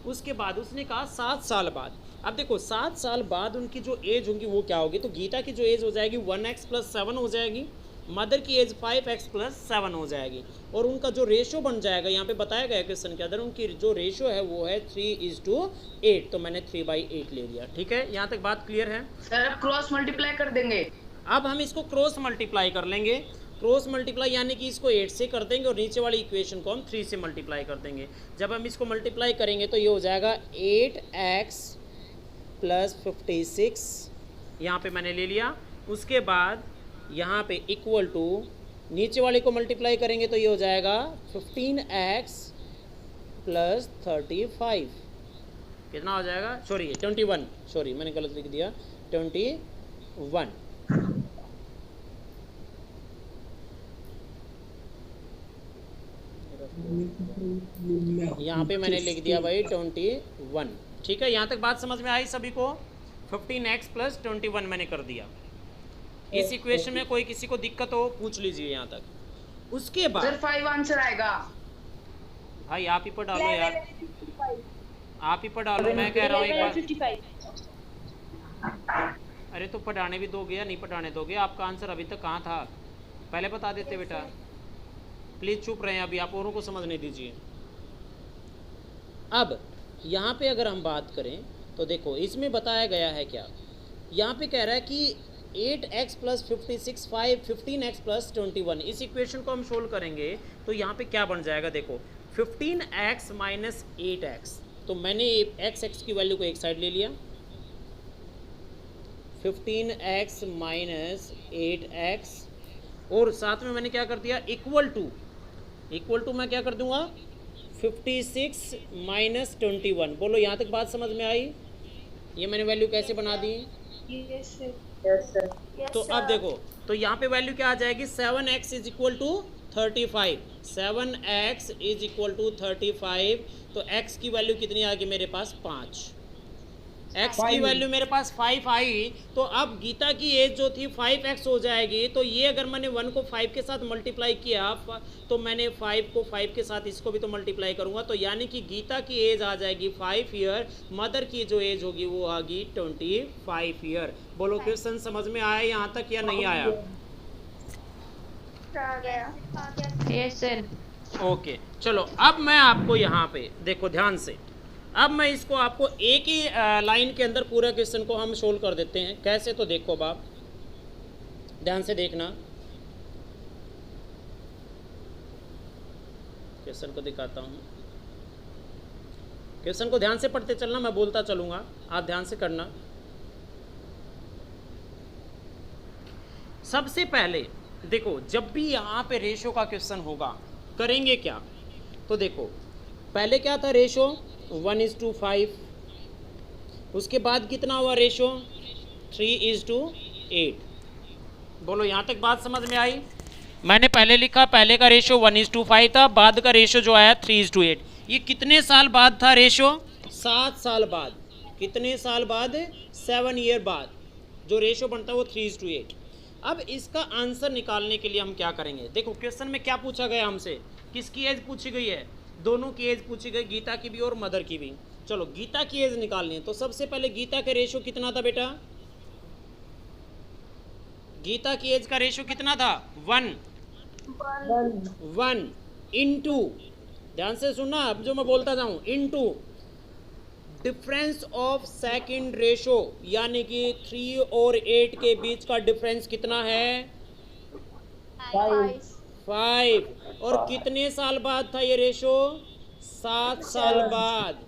उसके बाद उसने कहा 7 साल बाद। अब देखो 7 साल बाद उनकी जो एज होगी वो क्या होगी, तो गीता की जो एज हो जाएगी 1x + 7 हो जाएगी, मदर की एज 5x + 7 हो जाएगी, और उनका जो रेशो बन जाएगा यहाँ पे बताया गया क्वेश्चन के अंदर, उनकी जो रेशो है वो है 3:8, तो मैंने 3/8 ले लिया। ठीक है, यहाँ तक बात क्लियर है? सर अब क्रॉस मल्टीप्लाई कर देंगे। अब हम इसको क्रॉस मल्टीप्लाई कर लेंगे। क्रॉस मल्टीप्लाई यानी कि इसको 8 से कर देंगे और नीचे वाली इक्वेशन को हम 3 से मल्टीप्लाई कर देंगे। जब हम इसको मल्टीप्लाई करेंगे तो ये हो जाएगा 8x + 56, यहाँ पे मैंने ले लिया। उसके बाद यहाँ पे इक्वल टू नीचे वाले को मल्टीप्लाई करेंगे तो ये हो जाएगा 15x + 35, कितना हो जाएगा, सॉरी 21, सॉरी मैंने गलत लिख दिया, 21। यहाँ पे मैंने लिख दिया भाई 21। ठीक है, यहाँ तक बात समझ में आई सभी को? 15x + 21 मैंने कर दिया। इस इक्वेशन में कोई किसी को दिक्कत हो पूछ लीजिए यहाँ तक। उसके बाद सर 5 आंसर आएगा। भाई आप ही पर डालो यार, आप ही पर डालो, मैं कह रहा हूँ एक बार। 55। अरे तो पढ़ाने भी दोगे या नहीं पढ़ाने दोगे? आपका आंसर अभी तक कहाँ था, पहले बता देते बेटा। प्लीज़ चुप रहे हैं अभी, आप औरों को समझने दीजिए। अब यहाँ पे अगर हम बात करें तो देखो इसमें बताया गया है क्या, यहाँ पे कह रहा है कि 8x + 56 15x + 21। इस इक्वेशन को हम सोल्व करेंगे तो यहाँ पे क्या बन जाएगा, देखो 15x - 8x, तो मैंने x की वैल्यू को एक साइड ले लिया, 15x - 8x, और साथ में मैंने क्या कर दिया, इक्वल टू मैं क्या कर दूंगा, 56 - 21। बोलो यहाँ तक बात समझ में आई? ये मैंने वैल्यू कैसे बना दी? तो अब देखो, तो यहाँ पे वैल्यू क्या आ जाएगी, 7x = 35, 7x = 35, तो x की वैल्यू कितनी आ गई मेरे पास, 5। x की वैल्यू मेरे पास 5 आई, तो अब गीता की एज जो थी 5x हो जाएगी। तो ये अगर मैंने 1 को 5 के साथ मल्टीप्लाई किया तो मैंने 5 को 5 के साथ इसको भी तो मल्टीप्लाई करूंगा, तो यानी कि गीता की एज आ जाएगी 5 ईयर, मदर की जो एज होगी वो आ गई 25 ईयर। बोलो क्वेश्चन समझ में आया यहाँ तक या नहीं आया? Yes sir. ओके चलो, अब मैं आपको यहाँ पे देखो ध्यान से, अब मैं इसको आपको एक ही लाइन के अंदर पूरा क्वेश्चन को हम सोल्व कर देते हैं। कैसे, तो देखो बाप ध्यान से देखना, क्वेश्चन को दिखाता हूँ। क्वेश्चन को ध्यान से पढ़ते चलना, मैं बोलता चलूँगा, आप ध्यान से करना। सबसे पहले देखो, जब भी यहाँ पे रेशो का क्वेश्चन होगा करेंगे क्या, तो देखो पहले क्या था रेशो 1:5, उसके बाद कितना हुआ रेशो 3:8। बोलो यहाँ तक बात समझ में आई? मैंने पहले लिखा, पहले का रेशो 1:5 था, बाद का रेशो जो आया 3:8। ये कितने साल बाद था रेशो? 7 साल बाद। कितने साल बाद? 7 ईयर बाद जो रेशो बनता है वो 3:8। अब इसका आंसर निकालने के लिए हम क्या करेंगे, देखो क्वेश्चन में क्या पूछा गया हमसे, किसकी एज पूछी गई है, दोनों की एज पूछी गई, गीता की भी और मदर की भी। चलो गीता की एज निकालनी है, तो सबसे पहले गीता का रेशो कितना था बेटा, गीता की एज का रेशो कितना था, 1 इंटू, ध्यान से सुनना अब जो मैं बोलता जाऊं, into difference of second ratio, यानी कि 3 और 8 के बीच का डिफरेंस कितना है, 5। और कितने साल बाद था ये रेशो, 7 साल बाद।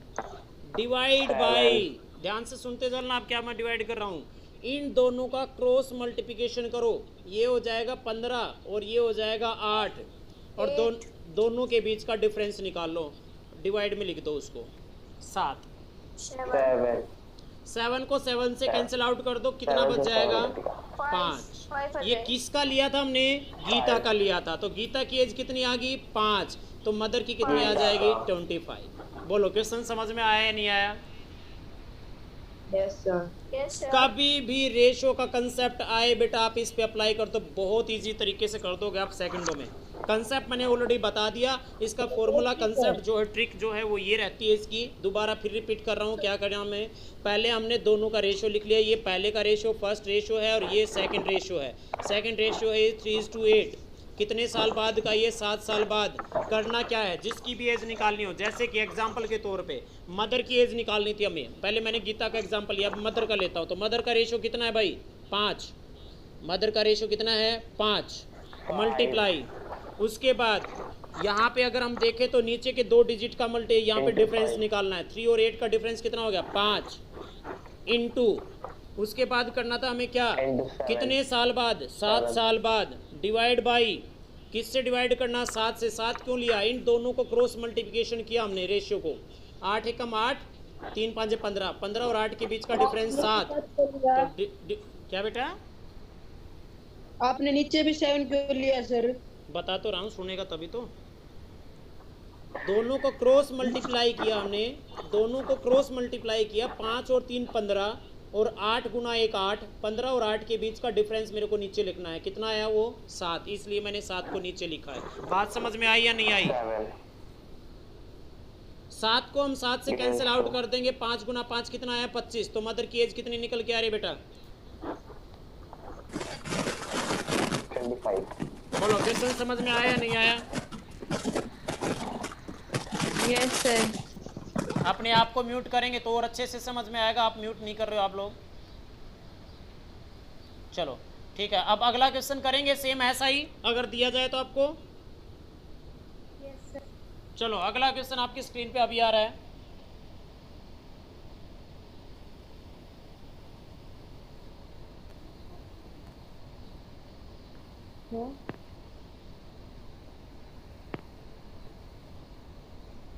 डिवाइड बाय, ध्यान से सुनते चलना आप क्या मैं डिवाइड कर रहा हूँ, इन दोनों का क्रॉस मल्टीप्लिकेशन करो, ये हो जाएगा 15 और ये हो जाएगा 8, और दोनों के बीच का डिफरेंस निकाल लो, डिवाइड में लिख दो उसको 7 को 7 से कैंसिल आउट कर दो, कितना बच जाएगा 5। ये किसका लिया था हमने, गीता का लिया था, तो गीता की एज कितनी आ गई 5, तो मदर की कितनी आ जाएगी 25। बोलो क्वेश्चन समझ में आया या नहीं आया? Yes sir. Yes sir. कभी भी रेशो का कंसेप्ट आए बेटा आप इस पे अप्लाई कर दो, बहुत इजी तरीके से कर दोगे आप सेकंडों में। कंसेप्ट मैंने ऑलरेडी बता दिया, इसका फॉर्मूला कंसेप्ट जो है, ट्रिक जो है वो ये रहती है इसकी। दोबारा फिर रिपीट कर रहा हूँ, क्या करना है, पहले हमने दोनों का रेशो लिख लिया। ये पहले का रेशो फर्स्ट रेशो है और ये सेकंड रेशो है। सेकंड रेशो है 3:8। कितने साल बाद का, ये 7 साल बाद। करना क्या है, जिसकी भी एज निकालनी हो, जैसे कि एग्जांपल के तौर पे मदर की एज निकालनी थी हमें, पहले मैंने गीता का एग्जांपल लिया, अब मदर का लेता हूँ। तो मदर का रेशो कितना है भाई, 5। मदर का रेशो कितना है, 5 मल्टीप्लाई। उसके बाद यहाँ पे अगर हम देखें तो नीचे के 2 डिजिट का मल्टी, यहाँ पे डिफरेंस निकालना है। 3 और 8 का डिफरेंस कितना हो गया, 5 इंटू। उसके बाद करना था हमें क्या, कितने साल बाद, 7 साल बाद, डिवाइड बाई, किससे डिवाइड करना, 7 से। 7 क्यों लिया, इन दोनों को क्रॉस मल्टीप्लिकेशन किया हमने रेशियो को। 8 एकम 8, 3 5 15, 15 और 8 के बीच का डिफरेंस 7। तो क्या बेटा, आपने नीचे भी 7 क्यों लिया सर? बता तो रहा हूँ, सुनेगा तभी तो। दोनों को क्रॉस मल्टीप्लाई किया हमने, दोनों को क्रॉस मल्टीप्लाई किया। 5 और 3 15 और 8 गुना 1 8। 15 और 8 के बीच का डिफरेंस मेरे को नीचे लिखना है, कितना आया वो 7, इसलिए मैंने 7 को नीचे लिखा है। बात समझ में आई या नहीं आई? 7 को हम 7 से कैंसिल आउट कर देंगे। 5 गुना 5 कितना आया, 25। तो मदर की एज कितनी निकल के आ रही बेटा, 25। बोलो क्वेश्चन समझ में आया या नहीं आया? Yes sir. अपने आप को म्यूट करेंगे तो और अच्छे से समझ में आएगा। आप म्यूट नहीं कर रहे हो आप लोग। चलो ठीक है, अब अगला क्वेश्चन करेंगे सेम ऐसा ही, अगर दिया जाए तो आपको। Yes sir. चलो अगला क्वेश्चन आपकी स्क्रीन पे अभी आ रहा है।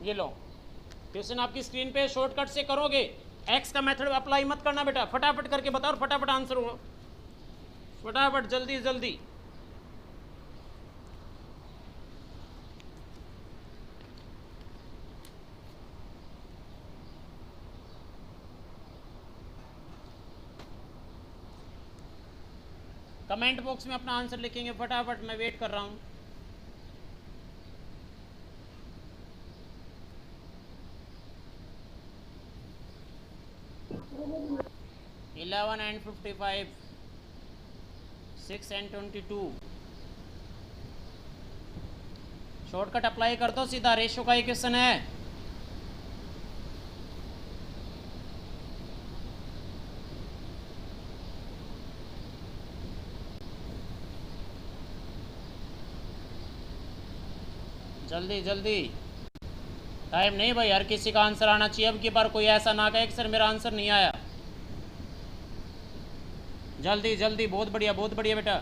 ये लो क्वेश्चन आपकी स्क्रीन पे, शॉर्टकट से करोगे। एक्स का मेथड अप्लाई मत करना बेटा, फटाफट करके बताओ और फटाफट आंसर हो, फटाफट जल्दी जल्दी। कमेंट बॉक्स में अपना आंसर लिखेंगे फटाफट, मैं वेट कर रहा हूँ। Eleven and 55, 6 and 22। Shortcut apply कर दो सीधा, रेशो का ही क्वेश्चन है। जल्दी जल्दी, टाइम नहीं भाई, हर किसी का आंसर आना चाहिए। अब की बार कोई ऐसा ना कहे कि सर मेरा आंसर नहीं आया। जल्दी जल्दी, बहुत बढ़िया बेटा।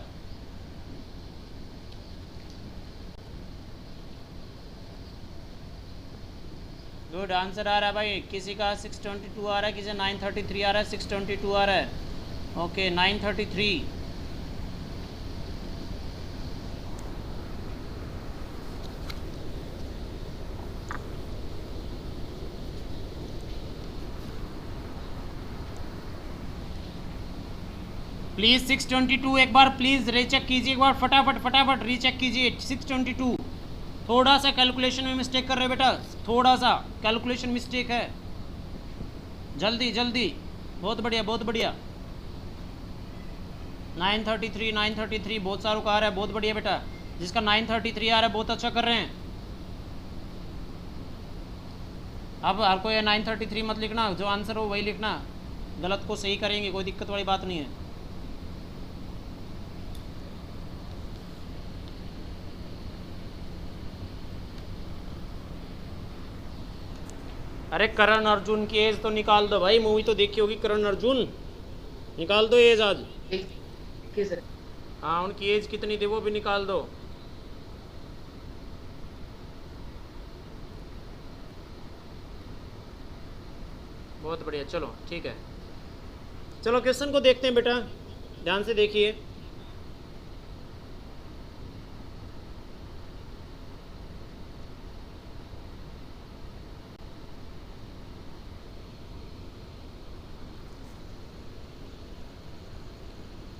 गुड, आंसर आ रहा है भाई। किसी का 622 आ रहा है, किसी 933 आ रहा है, 622 आ रहा है। ओके 933। प्लीज़ 622 एक बार प्लीज़ रीचेक कीजिए, एक बार फटाफट रीचेक कीजिए। 622 थोड़ा सा कैलकुलेशन में मिस्टेक कर रहे बेटा, थोड़ा सा कैलकुलेशन मिस्टेक है। जल्दी जल्दी, बहुत बढ़िया। 933 बहुत सारों का आ रहा है, बहुत बढ़िया बेटा। जिसका 933 आ रहा है बहुत अच्छा कर रहे हैं। अब हर कोई 933 मत लिखना, जो आंसर हो वही लिखना, गलत को सही करेंगे, कोई दिक्कत वाली बात नहीं है। अरे करण अर्जुन की एज तो निकाल दो भाई, मूवी तो देखी होगी करण अर्जुन, निकाल दो एज आज। सर हाँ, उनकी एज कितनी थी वो भी निकाल दो। बहुत बढ़िया, चलो ठीक है। चलो क्वेश्चन को देखते हैं बेटा, ध्यान से देखिए।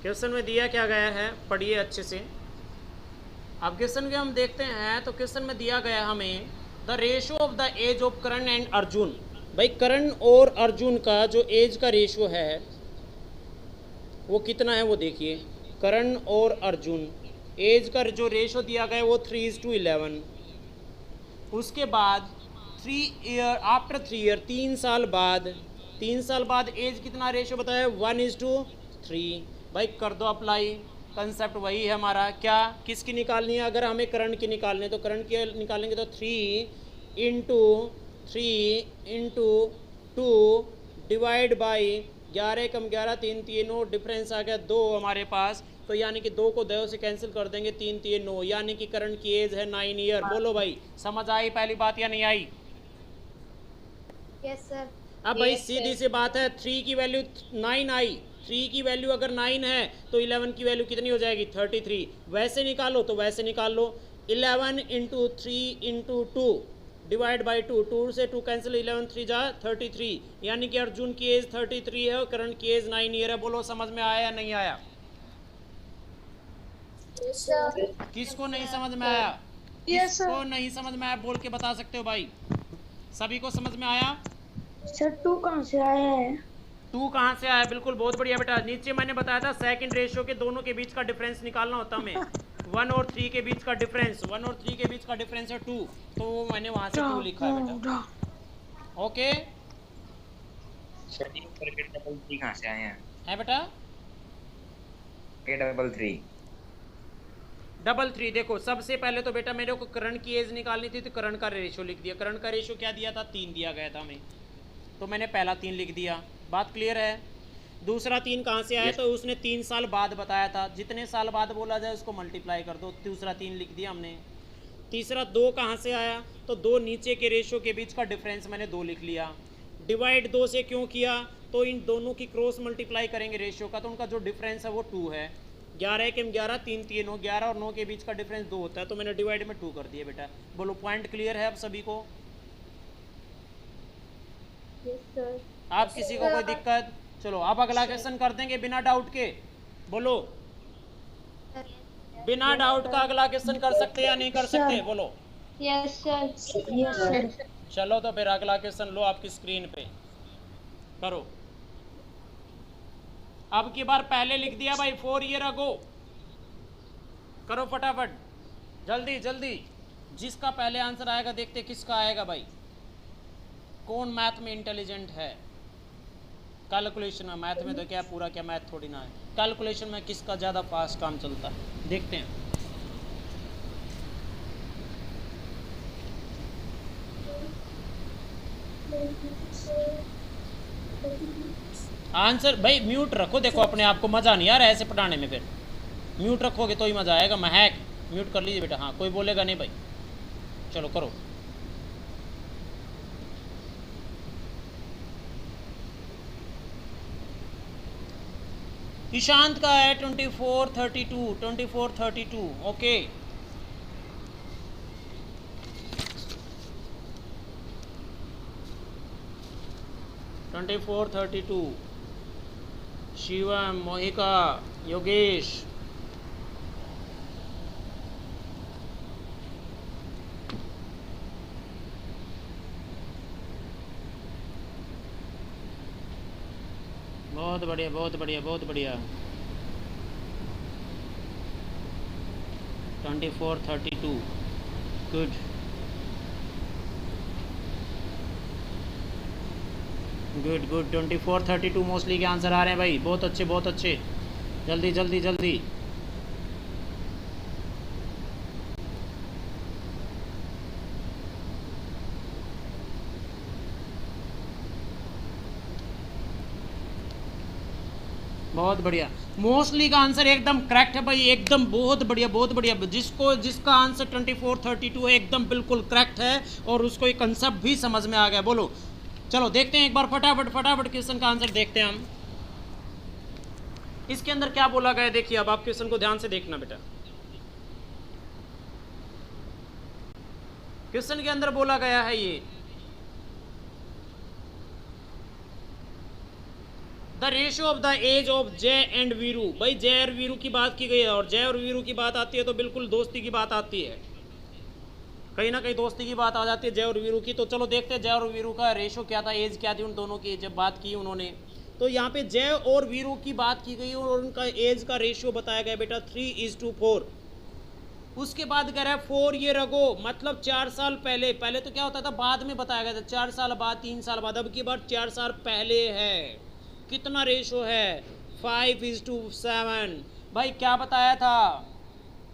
क्वेश्चन में दिया क्या गया है, पढ़िए अच्छे से। अब क्वेश्चन के हम देखते हैं तो क्वेश्चन में दिया गया हमें the ratio of the age of Karan and Arjun. भाई करण और अर्जुन का जो एज का रेशियो है वो कितना है वो देखिए। करण और अर्जुन एज का जो रेशियो दिया गया है वो 3:11। उसके बाद 3 ईयर आफ्टर 3 ईयर 3 साल बाद एज कितना रेशियो बताया 1:3। भाई कर दो अप्लाई, कंसेप्ट वही है हमारा। क्या किसकी निकालनी है, अगर हमें करण की निकालनी है तो करण की निकालेंगे तो 3 × 2 डिवाइड बाई 11 कम 11 3 3 9, डिफरेंस आ गया 2 हमारे पास, तो यानी कि 2 को 2 से कैंसिल कर देंगे, 3 3 9, यानी कि करण की एज है 9 ईयर। बोलो भाई समझ आई पहली बात या नहीं आई? Yes sir. अब भाई सीधी सी बात है, 3 की वैल्यू 9 आई, 3 की वैल्यू अगर 9 है तो 11 की वैल्यू कितनी हो जाएगी 33। वैसे निकालो तो वैसे निकाल लो, 11 × 3 × 2 डिवाइड बाई 2, 2 से 2 कैंसिल, 11 3 जा 33, यानी कि अर्जुन की एज 33 है और करण की एज 9 ईयर है। बोलो समझ में आया या नहीं आया? किसको नहीं समझ में आया? किसको नहीं समझ में आया बोल के बता सकते हो भाई? सभी को समझ में आया? सर 2 कहाँ से आया है? 2 कहाँ से आया? बिल्कुल बहुत बढ़िया बेटा। नीचे मैंने बताया था सेकंड रेशियो के दोनों के बीच का डिफरेंस निकालना होता हमें। 1 और 3 के बीच का डिफरेंस, 1 और 3 के बीच का डिफरेंस है 2, तो मैंने वहां से 2 लिखा है बेटा। ओके सर ये ब्रैकेट डबल 3 कहां से आए हैं? है बेटा ये डबल 3 देखो सबसे पहले तो बेटा मेरे को करण की एज निकालनी थी तो करण का रेशियो लिख दिया। करण का रेशियो क्या दिया था 3 दिया गया था हमें, तो मैंने पहला 3 लिख दिया। बात क्लियर है? दूसरा 3 कहाँ से आया? तो उसने 3 साल बाद बताया था, जितने साल बाद बोला जाए उसको मल्टीप्लाई कर दो, दूसरा 3 लिख दिया हमने। तीसरा 2 कहाँ से आया? तो 2 नीचे के रेशियो के बीच का डिफरेंस मैंने 2 लिख लिया। डिवाइड 2 से क्यों किया? तो इन दोनों की क्रॉस मल्टीप्लाई करेंगे रेशियो का, तो उनका जो डिफरेंस है वो 2 है। 11 के 11 3 3 9, 11 और 9 के बीच का डिफरेंस 2 होता है, तो मैंने डिवाइड में 2 कर दिया बेटा। बोलो पॉइंट क्लियर है अब सभी को? Yes sir. आप किसी को कोई दिक्कत? चलो अब अगला क्वेश्चन कर देंगे बिना डाउट के। बोलो बिना डाउट का अगला क्वेश्चन कर सकते या नहीं कर सकते? बोलो यस सर। Yes sir. चलो तो फिर अगला क्वेश्चन लो आपकी स्क्रीन पे, करो। अब की बार पहले लिख दिया भाई 4 ईयर अगो, करो फटाफट जल्दी जल्दी। जिसका पहले आंसर आएगा देखते किसका आएगा भाई, कौन मैथ में इंटेलिजेंट है। कैलकुलेशन में, मैथ में तो क्या पूरा क्या मैथ थोड़ी ना है, कैलकुलेशन में किसका ज़्यादा फास्ट काम चलता है देखते हैं। आंसर भाई म्यूट रखो, देखो अपने आप को मज़ा नहीं आ रहा है ऐसे पढ़ाने में, फिर म्यूट रखोगे तो ही मज़ा आएगा। महक म्यूट कर लीजिए बेटा, हाँ कोई बोलेगा नहीं भाई। चलो करो। ईशांत का है 2432 ओके। ट्वेंटी 32 शिवम, मोहिका, योगेश। बहुत बढ़िया बहुत बढ़िया बहुत बढ़िया। 2432 गुड गुड गुड। 2432 मोस्टली के आंसर आ रहे हैं भाई, बहुत अच्छे बहुत अच्छे। जल्दी जल्दी जल्दी। बहुत बढ़िया। मोस्टली का आंसर एकदम करेक्ट है भाई, एकदम बहुत बढ़िया बहुत बढ़िया। जिसका आंसर 2432 है एकदम बिल्कुल करेक्ट है और उसको ये कंसेप्ट भी समझ में आ गया। बोलो चलो देखते हैं एक बार फटाफट फटाफट क्वेश्चन का आंसर देखते हैं हम। इसके अंदर क्या बोला गया देखिए, अब आप क्वेश्चन को ध्यान से देखना बेटा। क्वेश्चन के अंदर बोला गया है ये the the ratio of the age of Jai and Veeru. भाई जय और वीरू की बात की गई है, और जय और वीरू की बात आती है तो बिल्कुल दोस्ती की बात आती है, कहीं ना कहीं दोस्ती की बात आ जाती है जय और वीरू की। तो चलो देखते हैं जय और वीरू का रेशियो क्या था, एज क्या थी उन दोनों की जब बात की उन्होंने। तो यहाँ पे जय और वीरू की बात की गई और उनका एज का रेशियो बताया गया बेटा 3:4। उसके बाद कह रहा है 4 ईयर अगो, मतलब 4 साल पहले। पहले तो क्या होता था, बाद में बताया गया था 4 साल बाद, 3 साल बाद, अब की बार 4 साल पहले है। कितना रेशियो है, 5:7। भाई क्या बताया था,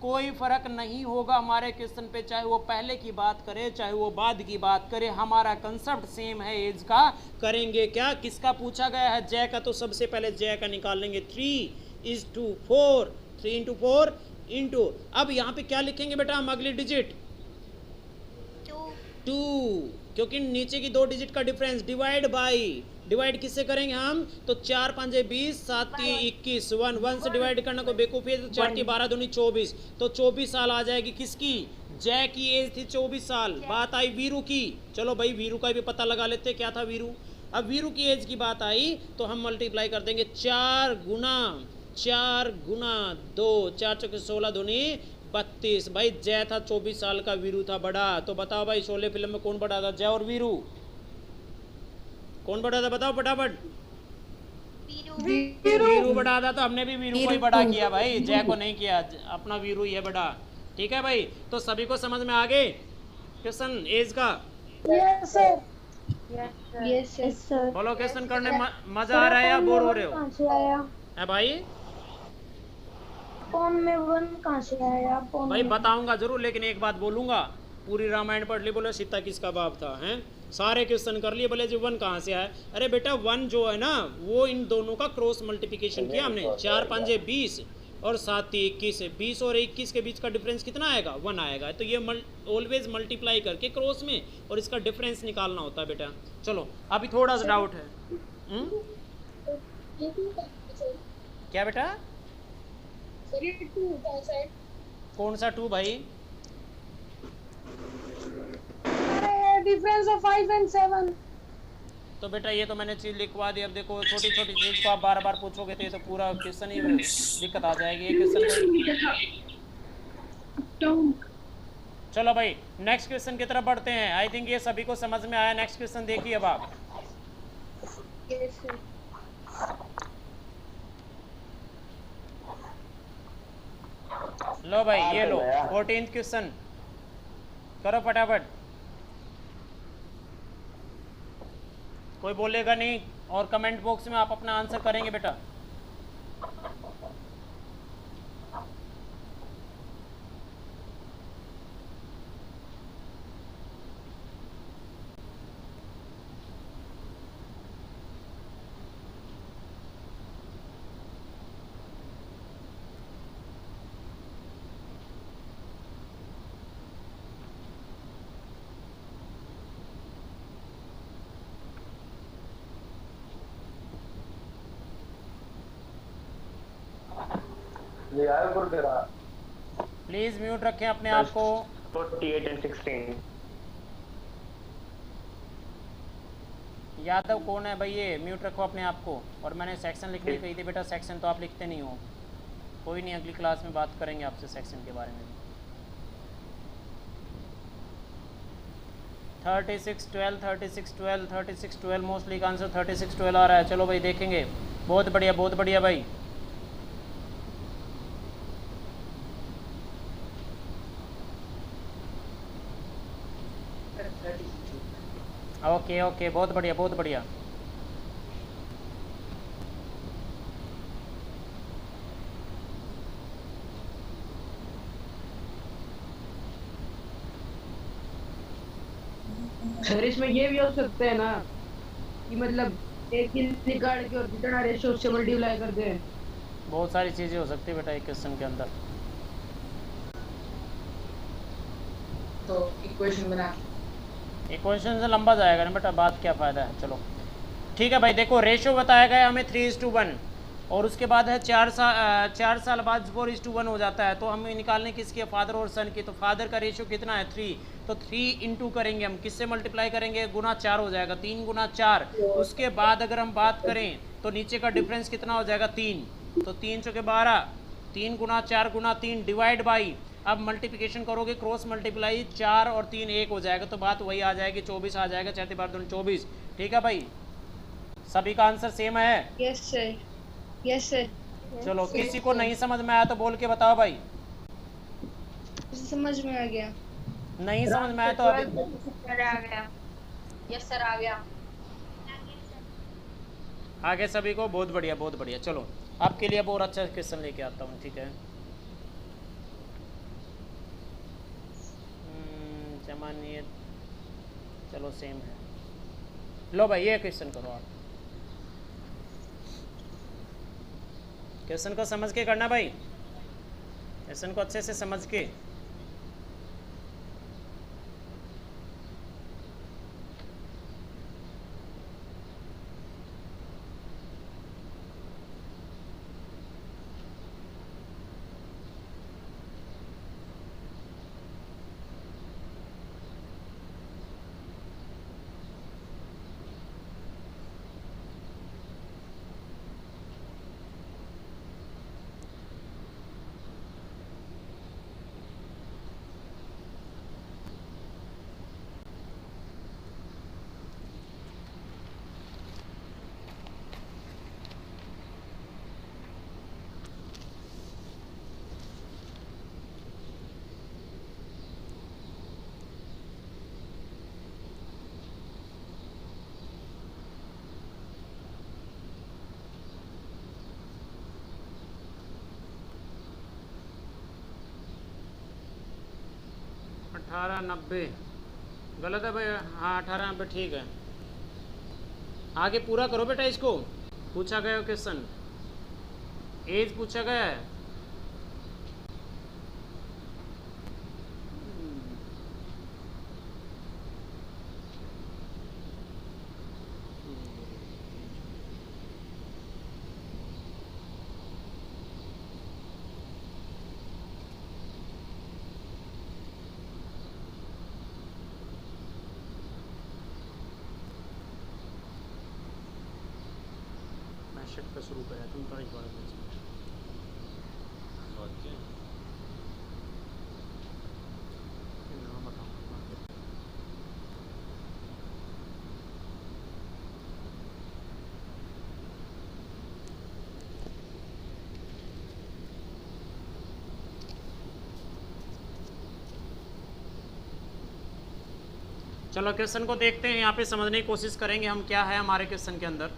कोई फर्क नहीं होगा हमारे क्वेश्चन पे, चाहे वो पहले की बात करे चाहे वो बाद की बात करे, हमारा कंसेप्ट सेम है एज का। करेंगे क्या, किसका पूछा गया है, जय का, तो सबसे पहले जय का निकाल लेंगे 3:4, 3:4 इंटू, अब यहाँ पे क्या लिखेंगे बेटा हम अगली डिजिट 2, क्योंकि नीचे की 2 डिजिट का डिफरेंस, डिवाइड बाई, डिवाइड किससे करेंगे हम, तो 4 5 20, 7 3 21, 1 से डिवाइड करना कोई बेवकूफ़ी है, तो 4 की 12 दूनी 24, तो 24 साल आ जाएगी किसकी, जय की एज थी 24 साल। बात आई वीरू की, चलो भाई वीरू का भी पता लगा लेते क्या था वीरू। अब वीरू की एज की बात आई तो हम मल्टीप्लाई कर देंगे 4 गुना 2, 4 चौके 16 दूनी 32। भाई जय था 24 साल का, वीरू था बड़ा। तो बताओ भाई शोले फिल्म में कौन बड़ा था, जय और वीरू, कौन बड़ा था बताओ फटाफट। वीरू बड़ा था, तो हमने भी वीरू को ही बड़ा किया भाई, जय को नहीं किया, अपना वीरू ही है बड़ा। ठीक है भाई, तो सभी को समझ में आ गए क्वेश्चन एज का। Yes sir, yes sir. बोलो क्वेश्चन करने मजा आ रहा है या बोर हो रहे हो? कहाँ से आया है भाई, पौन में 1 कहाँ से आया? पौन भाई में बताऊंगा जरूर, लेकिन एक बात बोलूंगा, पूरी रामायण पढ़ ली, बोले सीता किसका बाप था, हैं सारे क्वेश्चन कर लिए, बोले जी 1 कहाँ से आया? अरे बेटा 1 जो है ना वो इन दोनों का क्रॉस मल्टीप्लिकेशन किया हमने, 4 5 20 और 7 21, 20 और 21 के बीच का डिफरेंस कितना आएगा, 1 आएगा। तो ये ऑलवेज मल्टीप्लाई करके क्रॉस में और इसका डिफरेंस निकालना होता है बेटा। चलो अभी थोड़ा सा डाउट है, क्या बेटा, कौन सा 2 भाई? Difference of 5 and 7। तो बेटा ये तो मैंने चीज़ लिखवा दी। अब देखो छोटी छोटी चीज़ को आप बार बार पूछोगे तो ये तो पूरा क्वेश्चन ही दिक्कत आ जाएगी ये क्वेश्चन। चलो भाई नेक्स्ट क्वेश्चन की तरफ बढ़ते हैं। आई थिंक ये सभी को समझ में आया। नेक्स्ट क्वेश्चन देखिए अब आप। लो भाई ये लो 14th क्वेश्चन करो फटाफट। कोई बोलेगा नहीं और कमेंट बॉक्स में आप अपना आंसर करेंगे बेटा। प्लीज म्यूट रखें अपने आप को। 48 and 16। यादव कौन है भाई ये? म्यूट रखो अपने आप को। और मैंने सेक्शन लिखने कही थी बेटा, सेक्शन तो आप लिखते नहीं हो। कोई नहीं, अगली क्लास में बात करेंगे आपसे सेक्शन के बारे में। 36 12 36 12 36 12 मोस्टली का आंसर 36 12 आ रहा है। चलो भाई देखेंगे। बहुत बढ़िया भाई। ओके बहुत बढ़िया। सर इसमें ये भी हो सकता है ना कि मतलब एक ही निकाल के और जितना रेशियो से मल्टीप्लाई कर दे। बहुत सारी चीज़ें हो सकती है बेटा एक क्वेश्चन के अंदर। तो इक्वेशन से लंबा जाएगा ना बेटा, बात क्या फ़ायदा है। चलो ठीक है भाई। देखो रेशियो बताया गया हमें 3:1। और उसके बाद है 4 साल बाद 4:1 हो जाता है। तो हमें निकालने किसके, फादर और सन की। तो फादर का रेशियो कितना है 3, तो 3 इंटू करेंगे हम, किससे मल्टीप्लाई करेंगे, गुना 4 हो जाएगा, 3 गुना 4। उसके बाद अगर हम बात करें तो नीचे का डिफरेंस कितना हो जाएगा 3, तो 3 चौके 12, 3 गुना 4 गुना 3 डिवाइड बाई, अब मल्टीप्लिकेशन करोगे क्रॉस मल्टीप्लाई, 4 और 3 1 हो जाएगा, तो बात वही आ जाएगी 24 आ जाएगा, 4 बार 2 24। ठीक है भाई, सभी का आंसर सेम है? Yes sir, yes sir. चलो किसी को नहीं समझ में आया तो बोल के बताओ भाई। समझ में आ गया। नहीं समझ में आया तो अभी आ गया। यस सर, आ गया। आगे सभी को बहुत बढ़िया बहुत बढ़िया। चलो आपके लिए अब और अच्छा क्वेश्चन लेके आता हूँ। ठीक है, जमानियत, चलो सेम है। लो भाई ये क्वेश्चन करो आप, क्वेश्चन को समझ के करना भाई, क्वेश्चन को अच्छे से समझ के। अठारह 90 गलत है भाई, हाँ 1890 ठीक है। आगे पूरा करो बेटा, इसको पूछा गया क्वेश्चन, एज पूछा गया है। पे शुरू करें तुम तो नहीं चलो क्वेश्चन को देखते हैं, यहाँ पे समझने की कोशिश करेंगे हम क्या है हमारे क्वेश्चन के अंदर।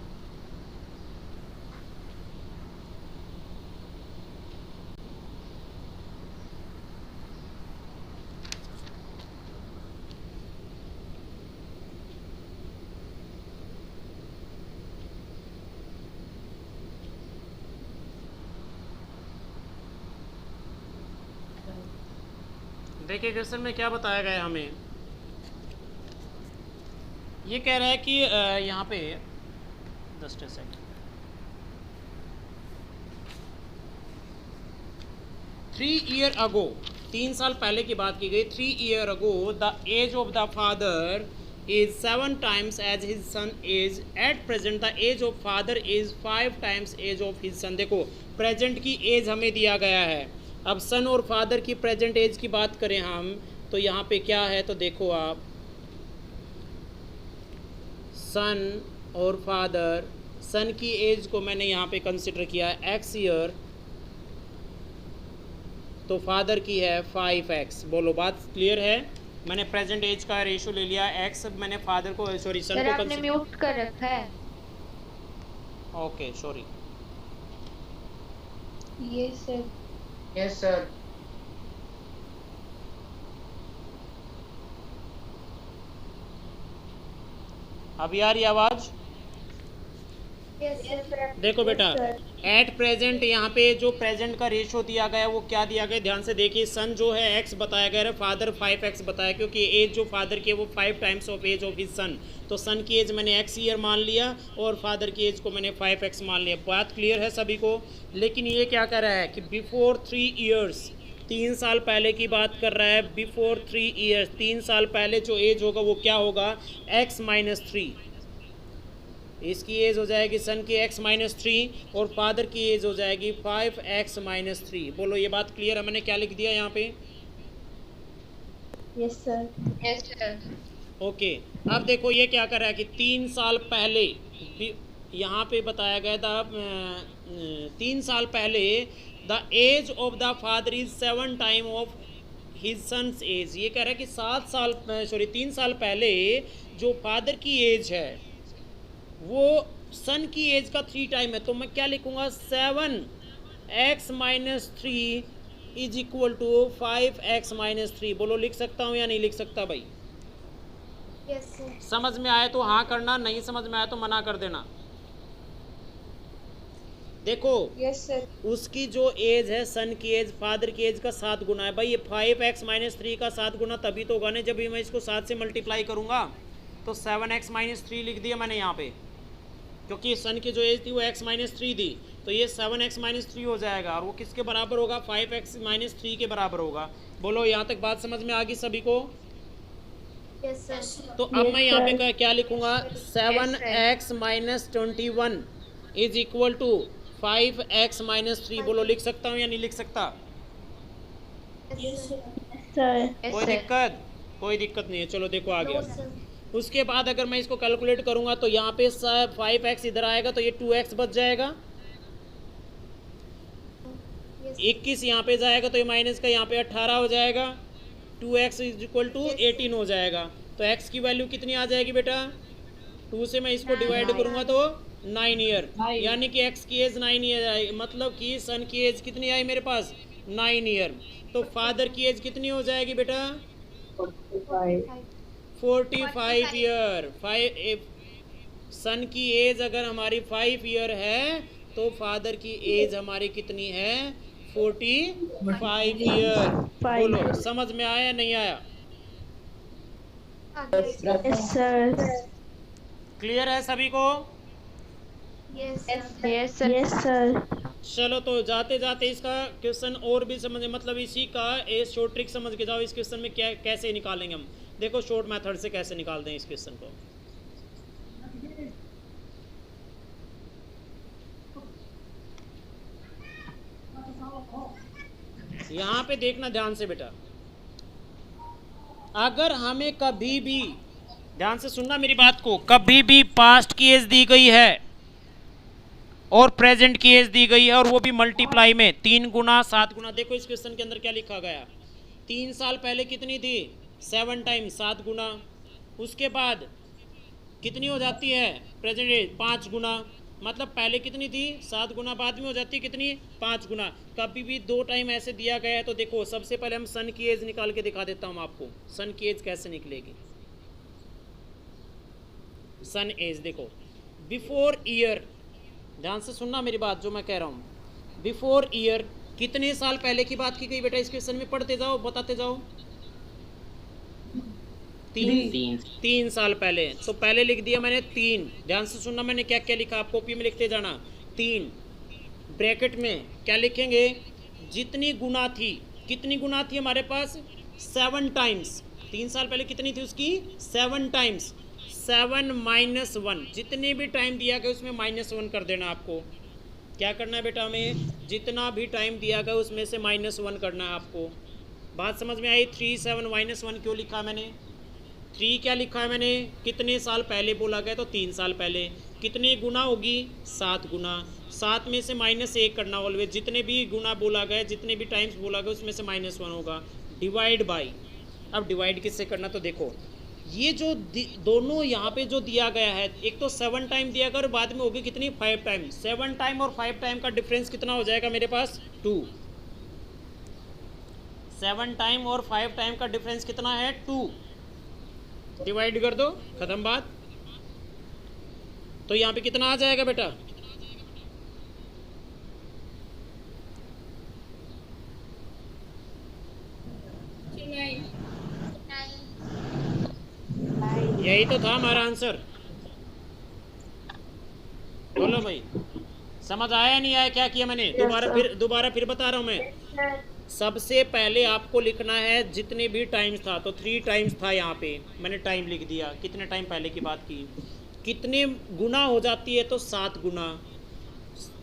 देखिए क्वेश्चन में क्या बताया गया है हमें, ये कह रहा है कि यहाँ पे just a second, 3 year ago, 3 साल पहले की बात की गई। 3 year ago the age of the father is 7 times as his son is, at present the age of father is 5 times age of his son। देखो प्रेजेंट की as हमें दिया गया है, अब सन और फादर की प्रेजेंट एज की बात करें हम तो यहाँ पे क्या है, तो देखो आप सन और फादर, सन की एज को मैंने यहाँ पे कंसिडर किया है x ईयर, तो फादर की है 5x। बोलो बात क्लियर है, मैंने प्रेजेंट एज का रेशियो ले लिया x, मैंने फादर को सॉरी सन को आपने म्यूट कर रखा है। Okay sorry. Yes sir, yes sir. अब यार ये आवाज देखो बेटा, एट प्रेजेंट यहाँ पे जो प्रेजेंट का रेशो दिया गया है वो क्या दिया गया है, ध्यान से देखिए। सन जो है x बताया गया है, फादर 5x बताया, क्योंकि एज जो फादर की है वो 5 times of age of his son. तो सन की एज मैंने x ईयर मान लिया और फादर की एज को मैंने 5x मान लिया। बात क्लियर है सभी को? लेकिन ये क्या कर रहा है कि बिफोर 3 ईयर्स, 3 साल पहले की बात कर रहा है। बिफोर 3 ईयर्स, 3 साल पहले जो एज होगा वो क्या होगा, x - 3। इसकी एज हो जाएगी सन की x-3 और फादर की एज हो जाएगी 5x - 3। बोलो ये बात क्लियर है? मैंने क्या लिख दिया यहाँ पे? Yes sir. ओके, अब देखो ये क्या कर रहा है कि 3 साल पहले यहाँ पे बताया गया था, 3 साल पहले the age of the father is 7 time of his son's age. ये कह रहा है कि 3 साल पहले जो फादर की एज है वो सन की एज का 3 टाइम है। तो मैं क्या लिखूंगा, 7x - 3 is equal to 5x - 3। बोलो लिख सकता हूँ या नहीं लिख सकता भाई? Yes sir. समझ में आए तो हाँ करना, नहीं समझ में आए तो मना कर देना। देखो यस सर। उसकी जो एज है सन की एज फादर की एज का 7 गुना है। भाई ये 5x - 3 का 7 गुना तभी तो होगा ना जब भी मैं इसको 7 से मल्टीप्लाई करूंगा। तो 7x - 3 लिख दिया मैंने यहाँ पे, क्योंकि सन की जो एज थी वो x - 3 थी। तो ये 7x - 3 हो जाएगा और वो किसके बराबर होगा, 5x - 3 के बराबर होगा। बोलो यहाँ तक बात समझ में आ गई सभी को? Yes sir. तो अब मैं यहाँ पे क्या लिखूंगा, 7x - 21 is equal to 5x - 3। बोलो लिख सकता हूँ या नहीं लिख सकता? कोई दिक्कत नहीं है। चलो देखो आ गया। उसके बाद अगर मैं इसको कैलकुलेट करूंगा तो यहाँ पे 5x इधर आएगा तो ये 2x बच जाएगा। 21 यहाँ पे जाएगा तो ये माइनस का यहाँ पे 18 हो जाएगा। 2x इज इक्वल टू 18 हो जाएगा। तो x की वैल्यू कितनी आ जाएगी बेटा, 2 से मैं इसको डिवाइड करूंगा तो 9 ईयर, यानी कि x की एज 9 ईयर आई। मतलब कि सन की एज कितनी आई मेरे पास, 9 ईयर। तो फादर की एज कितनी हो जाएगी बेटा, 45 ईयर। सन की एज अगर हमारी 5 ईयर है तो फादर की एज हमारी कितनी है, 45 ईयर। बोलो समझ में आया नहीं आया? Yes sir. क्लियर है सभी को? Yes sir. चलो तो जाते जाते इसका क्वेश्चन और भी समझ, मतलब इसी का एक शॉर्ट ट्रिक समझ के जाओ। इस क्वेश्चन में क्या कैसे निकालेंगे हम, देखो शॉर्ट मेथड से कैसे निकालते हैं इस क्वेश्चन को। यहाँ पे देखना ध्यान से बेटा, अगर हमें कभी भी, ध्यान से सुनना मेरी बात को, कभी भी पास्ट की एज दी गई है और प्रेजेंट की एज दी गई है और वो भी मल्टीप्लाई में 3 गुना 7 गुना। देखो इस क्वेश्चन के अंदर क्या लिखा गया, 3 साल पहले कितनी थी, 7 टाइम्स 7 गुना। उसके बाद कितनी हो जाती है प्रेजेंट एज, 5 गुना। मतलब पहले कितनी थी, 7 गुना, बाद में हो जाती है कितनी, 5 गुना। कभी भी 2 टाइम ऐसे दिया गया है तो देखो सबसे पहले हम सन की एज निकाल के दिखा देता हूँ आपको। सन की एज कैसे निकलेगी, सन एज देखो बिफोर ईयर, ध्यान से सुनना मेरी बात जो मैं कह रहा हूँ। बिफोर ईयर कितने साल पहले की बात की गई बेटा, इस क्वेश्चन में पढ़ते जाओ बताते जाओ। 3 साल पहले, तो पहले लिख दिया मैंने 3। ध्यान से सुनना मैंने क्या क्या लिखा, आप कॉपी में लिखते जाना। 3 ब्रैकेट में क्या लिखेंगे, जितनी गुना थी, कितनी गुना थी हमारे पास, 7 टाइम्स। 3 साल पहले कितनी थी उसकी, 7 टाइम्स। 7 - 1, जितने भी टाइम दिया गया उसमें -1 कर देना। आपको क्या करना है बेटा, हमें जितना भी टाइम दिया गया उसमें से -1 करना है आपको। बात समझ में आई? 3 7 -1 क्यों लिखा मैंने, 3 क्या लिखा है मैंने, कितने साल पहले बोला गया तो 3 साल पहले। कितने गुना होगी, 7 गुना। 7 में से -1 करना ऑलवेज, जितने भी गुना बोला गया, जितने भी टाइम्स बोला गया उसमें से -1 होगा। डिवाइड बाई, अब डिवाइड किससे करना, तो देखो ये जो दोनों यहाँ पे जो दिया गया है, एक तो 7 टाइम दिया गया और बाद में होगी कितनी, 5 टाइम। 7 टाइम और 5 टाइम का डिफरेंस कितना हो जाएगा मेरे पास, 2। 7 टाइम और 5 टाइम का डिफरेंस कितना है, 2। डिवाइड कर दो, खत्म बात। तो यहाँ पे कितना आ जाएगा बेटा, यही तो था हमारा आंसर। बोलो भाई, समझ आया नहीं आया क्या किया मैंने? दोबारा फिर बता रहा हूँ मैं। सबसे पहले आपको लिखना है जितने भी टाइम्स था, तो 3 टाइम्स था यहाँ पे, मैंने टाइम लिख दिया। कितने टाइम पहले की बात की, कितने गुना हो जाती है, तो 7 गुना।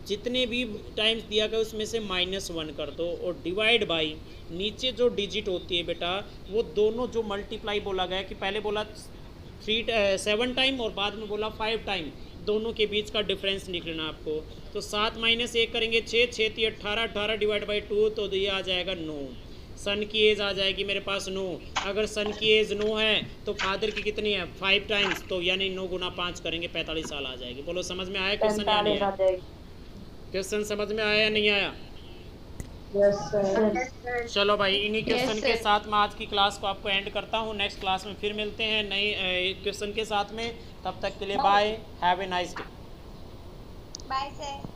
जितने भी टाइम्स दिया गया उसमें से -1 कर दो और डिवाइड बाई नीचे जो डिजिट होती है बेटा वो दोनों जो मल्टीप्लाई बोला गया कि पहले बोला 7 टाइम और बाद में बोला 5 टाइम, दोनों के बीच का डिफरेंस निकलना आपको। तो 7 - 1 करेंगे 6, 6 × 18, 18 डिवाइड बाई 2, तो ये आ जाएगा 9। सन की एज आ जाएगी मेरे पास 9। अगर सन की एज 9 है तो फादर की कितनी है 5 टाइम्स, तो यानी 9 × 5 करेंगे 45 साल आ जाएगी। बोलो समझ में आया क्वेश्चन या नहीं आया? क्वेश्चन समझ में आया या नहीं आया? Yes sir. चलो भाई, इन्हीं क्वेश्चन Yes, के sir. साथ मैं आज की क्लास को आपको एंड करता हूँ। नेक्स्ट क्लास में फिर मिलते हैं नए क्वेश्चन के साथ में। तब तक के लिए bye, have a nice day. Bye sir.